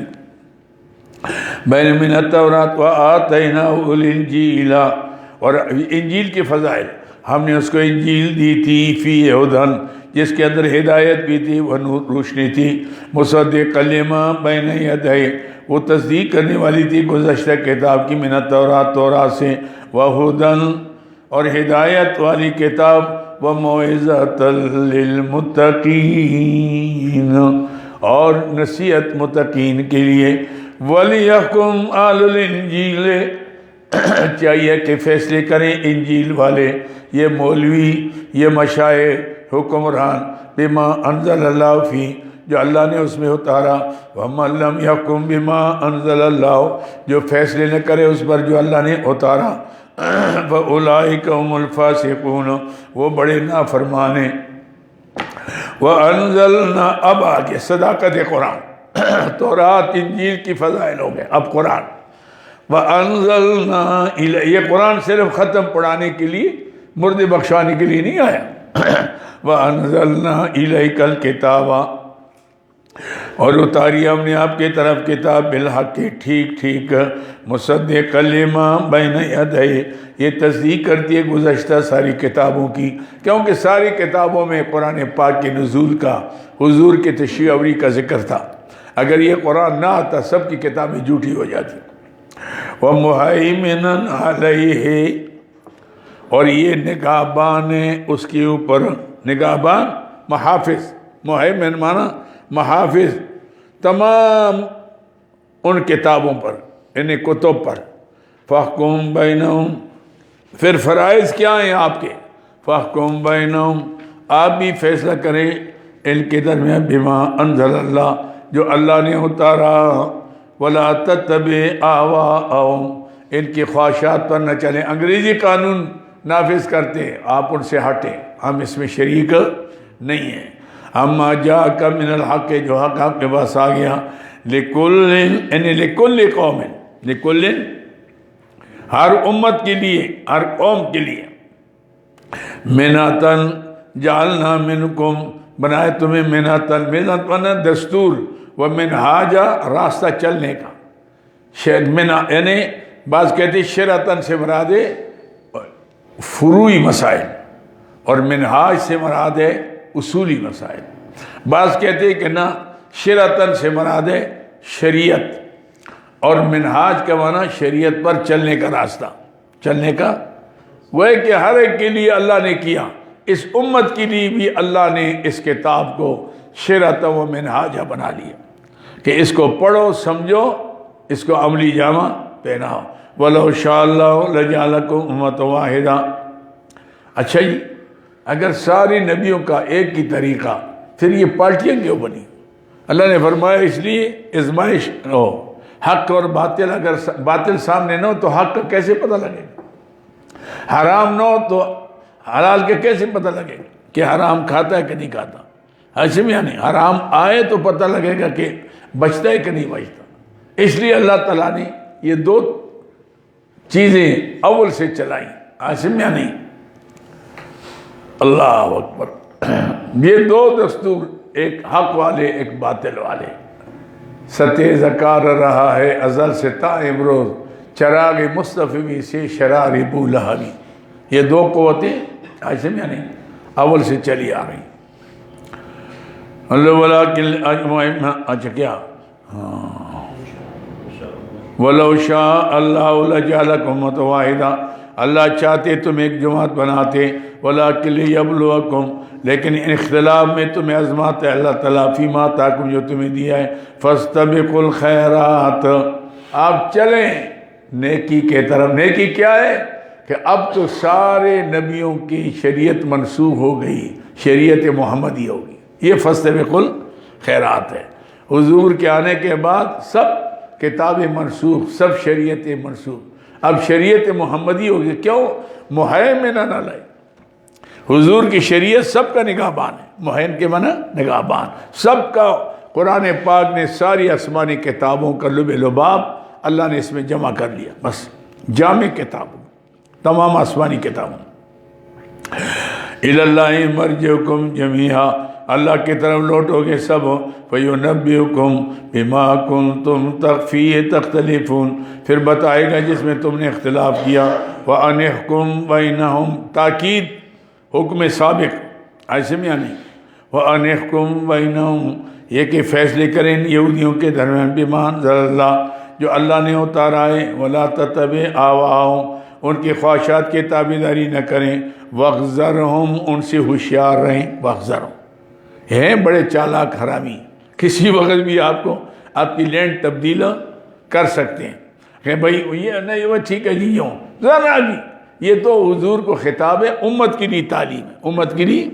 [SPEAKER 1] بین من التوراۃ وآتیناہ الانجیل، اور انجیل کے فضائل، ہم نے اس کو انجیل دی تھی، فی ہدن، جس کے اندر ہدایت بھی تھی، وہ نور روشنی تھی، مصدق لما بین یدیہ، وہ تصدیق کرنے والی تھی گزشتہ کتاب کی، من التوراۃ، تورات سے، وہدن، اور ہدایت والی کتاب، وموعظۃ للمتقین، اور نصیحت متقین کے لیے، وَلِيَحْكُمْ أَهْلُ الْإِنْجِيلِ، چاہیے کہ فیصلے کریں انجیل والے، یہ مولوی، یہ مشائخ، حکمران، بما انزل اللہ فی، جو اللہ نے اس میں اتارا، وَمَن لَمْ يَحْكُمْ بِمَا أَنزَلَ اللَّهُ، جو فیصلے نہ کرے اس پر جو اللہ نے اتارا، فَأُولَئِكَ هُمُ الْفَاسِقُونَ، وہ بڑے نافرمان ہیں۔ وَأَنزَلْنَا، اب آگے صداقت قرآن، تورات انجیل کی فضائل ہو گئے، اب قرآن۔ وَأَنزَلْنَا إِلَيْكَ، یہ قرآن صرف ختم پڑھانے کے لیے، مردے بخشانے کے لیے نہیں آیا۔ وَأَنزَلْنَا إِلَيْكَ الْكِتَابَ، اور اتاری ہم نے آپ کی طرف کتاب بالحق، ٹھیک ٹھیک، مصدق لما بین یدیہ، یہ تصدیق کرتی ہے گزشتہ ساری کتابوں کی، کیونکہ ساری کتابوں میں قرآن پاک کے نزول کا، حضور کے تشریع آوری کا ذکر تھا۔ اگر یہ قرآن نہ آتا سب کی کتابیں جھوٹی ہو جاتی۔ وَمُہَیمِنًا عَلَیہ، اور یہ نگہبان ہے اس کے اوپر، نگہبان محافظ، مہیمن مانا محافظ، تمام ان کتابوں پر، ان کتب پر۔ فَاحْكُم بَيْنَهُمْ، پھر فرائض کیا ہیں آپ کے؟ فَاحْكُم بَيْنَهُمْ، آپ بھی فیصلہ کریں ان کے درمیان، بما انزل اللہ، جو اللہ نے اتارا، ولا تتبع اہواءہم، ان کی خواہشات پر نہ چلیں۔ انگریزی قانون نافذ کرتے ہیں، آپ ان سے ہٹیں، ہم اس میں شریک نہیں ہیں۔ اما جاءک من الحق، جو حق آپ کے پاس آ گیا، لکل یعنی لکل قوم، لکل ہر امت کے لیے، ہر قوم کے لیے، منتن جعلنا منکم، بنائے تمہیں منتن، منت منا دستور، و منہاجا راستہ چلنے کا، یعنی بعض کہتے شرعتن سے مراد ہے فروعی مسائل، اور منہاج سے مراد ہے اصولی مسائل۔ بعض کہتے کہ نہ، شرعتن سے مراد ہے شریعت، اور منہاج کا معنی شریعت پر چلنے کا راستہ، چلنے کا، وہ ہے کہ ہر ایک کے لیے اللہ نے کیا، اس امت کے لیے بھی اللہ نے اس کتاب کو شرعتن و منہاجا بنا لیا کہ اس کو پڑھو، سمجھو، اس کو عملی جامہ پہناؤ۔ وَلَوْ شَاءَ اللَّهُ لَجَعَلَكُمْ أُمَّةً وَاحِدَةً۔ اچھا جی، اگر سارے نبیوں کا ایک ہی طریقہ، پھر یہ پارٹیاں کیوں بنی؟ اللہ نے فرمایا اس لیے آزمائش ہو، حق اور باطل، اگر باطل سامنے نہ ہو تو حق کا کیسے پتہ لگے گا؟ حرام نہ ہو تو حلال کا کیسے پتہ لگے گا کہ حرام کھاتا ہے کہ نہیں کھاتا؟ ایسے میں یعنی حرام آئے تو پتہ لگے گا کہ بچتا ہے کہ نہیں بچتا۔ اس لیے اللہ تعالیٰ نے یہ دو چیزیں اول سے چلائیں، ایسے میں نہیں، اللہ اکبر۔ یہ دو دستور، ایک حق والے، ایک باطل والے، ستیز کار رہا ہے ازل سے تا امروز، چراغ مصطفی سے شرار ابو لہبی۔ یہ دو قوتیں ایسے میں نہیں اول سے چلی آ رہی۔ اچھا کیا، وَلَوْ شَاءَ اللَّهُ لَجَعَلَكُمْ أُمَّةً وَاحِدَةً، اللہ چاہتے تم ایک جماعت بناتے، وَلَٰكِن لِيَبْلُوَكُمْ، لیکن اختلاف میں تمہیں آزماتا ہے اللہ تعالیٰ، فِيمَا آتَاكُمْ، جو تمہیں دیا ہے، فَاسْتَبِقُوا الْخَيْرَاتِ، آپ چلیں نیکی کے طرف۔ نیکی کیا ہے کہ اب تو سارے نبیوں کی شریعت منسوخ ہو گئی، شریعت محمدی ہوگی، یہ فَاسْتَبِقُوا الْخَيْرَاتِ ہے۔ حضور کے آنے کے بعد سب کتابیں منسوخ، سب شریعتیں منسوخ، اب شریعت محمدی ہوگی۔ کیوں؟ مہیمن نہ لائے، حضور کی شریعت سب کا نگہبان ہے، مہین کے معنی نگہبان، سب کا۔ قرآن پاک نے ساری آسمانی کتابوں کا لب لباب اللہ نے اس میں جمع کر لیا، بس جامع کتابوں، تمام آسمانی کتابوں۔ اِلَى اللَّهِ مَرْجِعُكُمْ جَمِيعًا، اللہ کی طرف لوٹو گے سب، فَيُنَبِّئُكُمْ بِمَا كُنْتُمْ فِيهِ تَخْتَلِفُونَ، پھر بتائے گا جس میں تم نے اختلاف کیا۔ وَأَنِحْكُمْ بَيْنَهُمْ، تاکید حکم سابق، ایسے میں نہیں، وَأَنِحْكُمْ بَيْنَهُمْ، یہ کہ فیصلے کریں یہودیوں کے درمیان، بِمَا أَنزَلَ اللَّهُ، جو اللہ نے اتارا ہے، وَلَا تَتَّبِعْ أَهْوَاءَهُمْ، ان کی خواہشات کی تابعداری نہ کریں، وَاحْذَرْهُمْ، ان سے ہوشیار رہیں، وَاحْذَرْهُمْ، ہیں بڑے چالاک حرامی، کسی وقت بھی آپ کو آپ کی لینڈ تبدیل کر سکتے ہیں کہ بھائی یہ نہیں، وہ ٹھیک ہے جی، یوں ذرا بھی، یہ تو حضور کو خطاب ہے، امت کے لیے تعلیم ہے، امت کے لیے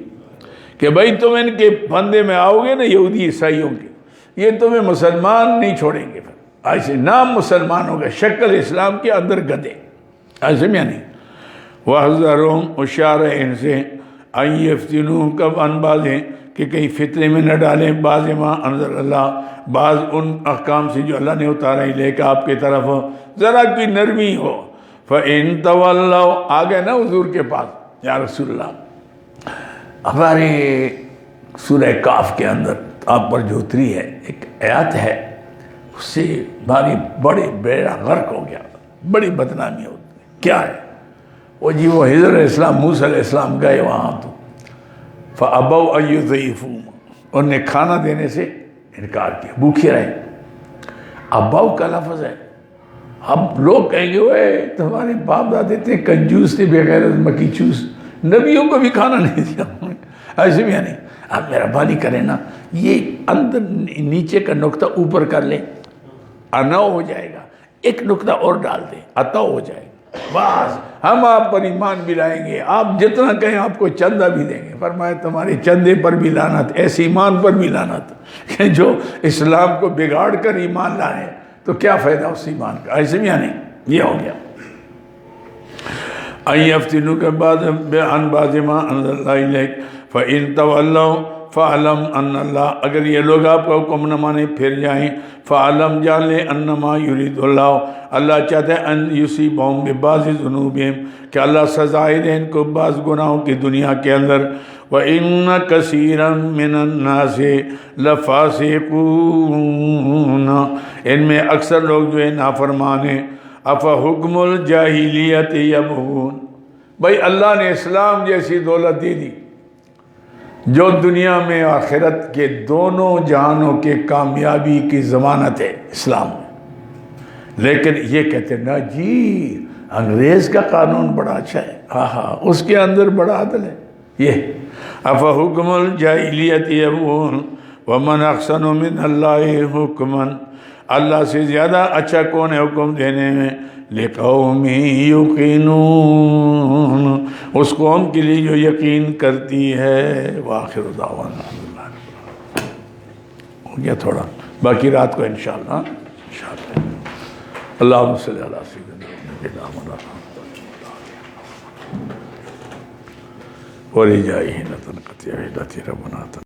[SPEAKER 1] کہ بھائی تم ان کے پھندے میں آؤ گے نا، یہودی عیسائیوں کے، یہ تمہیں مسلمان نہیں چھوڑیں گے، پھر ایسے نام مسلمان ہوگا، شکل اسلام کے اندر گدے، ایسے میں نہیں۔ وَاحْذَرْهُمْ، ہوشیار ہے ان سے، أَن يَفْتِنُوكَ عَن بَعْضٍ، کہ کہیں فتنے میں نہ ڈالیں، بعض ما انزل اللہ، بعض ان احکام سے جو اللہ نے اتارا ہی لے کے آپ کی طرف، ذرا کی نرمی ہو۔ فَإِن تَوَلَّوْا، آگے نا حضور کے پاس، یا رسول اللہ، ہمارے سورہ کاف کے اندر آپ پر جو اتری ہے ایک آیات ہے، اس سے بھاری بڑے بیڑا غرق ہو گیا، بڑی بدنامی ہوتی ہے۔ کیا ہے وہ جی؟ وہ حضر علیہ السلام، موسیٰ علیہ السلام گئے وہاں تو فَأَبَوْا أَن يُضَيِّفُوهُمْ، انہوں نے کھانا دینے سے انکار کیا، بھوکے رہے۔ اباؤ کا لفظ ہے، اب لوگ کہیں گے اوے تمہارے باپ دادے تھے کنجوس تھے، بے غیرت مکی چوس، نبیوں کو بھی کھانا نہیں دیا، ایسے بھی نہیں۔ آپ میرا بھالی کریں نا، یہ اندر نیچے کا نقطہ اوپر کر لیں، انا ہو جائے گا، ایک نقطہ اور ڈال دیں، عطا ہو جائے گا۔ بس ہم آپ پر ایمان بھی لائیں گے، آپ جتنا کہیں آپ کو چندہ بھی دیں گے۔ فرمایا تمہارے چندے پر بھی لعنت، ایسے ایمان پر بھی لعنت کہ جو اسلام کو بگاڑ کر ایمان لائے تو کیا فائدہ اس ایمان کا؟ ایسے بھی نہیں، یہ ہو گیا۔ أَن يَفْتِنُوكَ عَنْ بَعْضِ مَا أَنزَلَ اللَّهُ إِلَيْكَ فَإِن تَوَلَّوْا فَاعْلَمْ أَنَّ اللَّهَ، اگر یہ لوگ آپ کا حکم نہ مانے پھر جائیں، فَاعْلَمْ جان لے أَنَّمَا يُرِيدُ اللَّهُ، اللہ چاہتا ہے أَن يُصِيبَهُم بِبَعْضِ ذُنُوبِهِمْ کہ اللہ سزائے دے ان کو بعض گناہوں کی دنیا کے اندر۔ وَإِنَّ كَثِيرًا مِّنَ النَّاسِ لَفَاسِقُونَ، ان میں اکثر لوگ جو ہے نافرمان ہیں۔ افحکم الجاہلیت یبغون، بھائی اللہ نے اسلام جیسی دولت دے دی جو دنیا میں آخرت کے دونوں جہانوں کے کامیابی کی ضمانت ہے اسلام، لیکن یہ کہتے ہیں نا جی انگریز کا قانون بڑا اچھا ہے، ہاں اس کے اندر بڑا عدل ہے۔ یہ افحکم الجاہلیت یبغون ومن احسن من اللہ حکما، اللہ سے زیادہ اچھا کون ہے حکم دینے میں؟ لِقَوْمٍ يُوقِنُونَ، اس قوم کے لیے جو یقین کرتی ہے۔ وآخر دعوانا ہو گیا تھوڑا، باقی رات کو انشاءاللہ اللہم صلی علی سیدنا محمد وَلِجَائِهِ نَتَنْقَتِعِ عِدَتِ رَبُنَا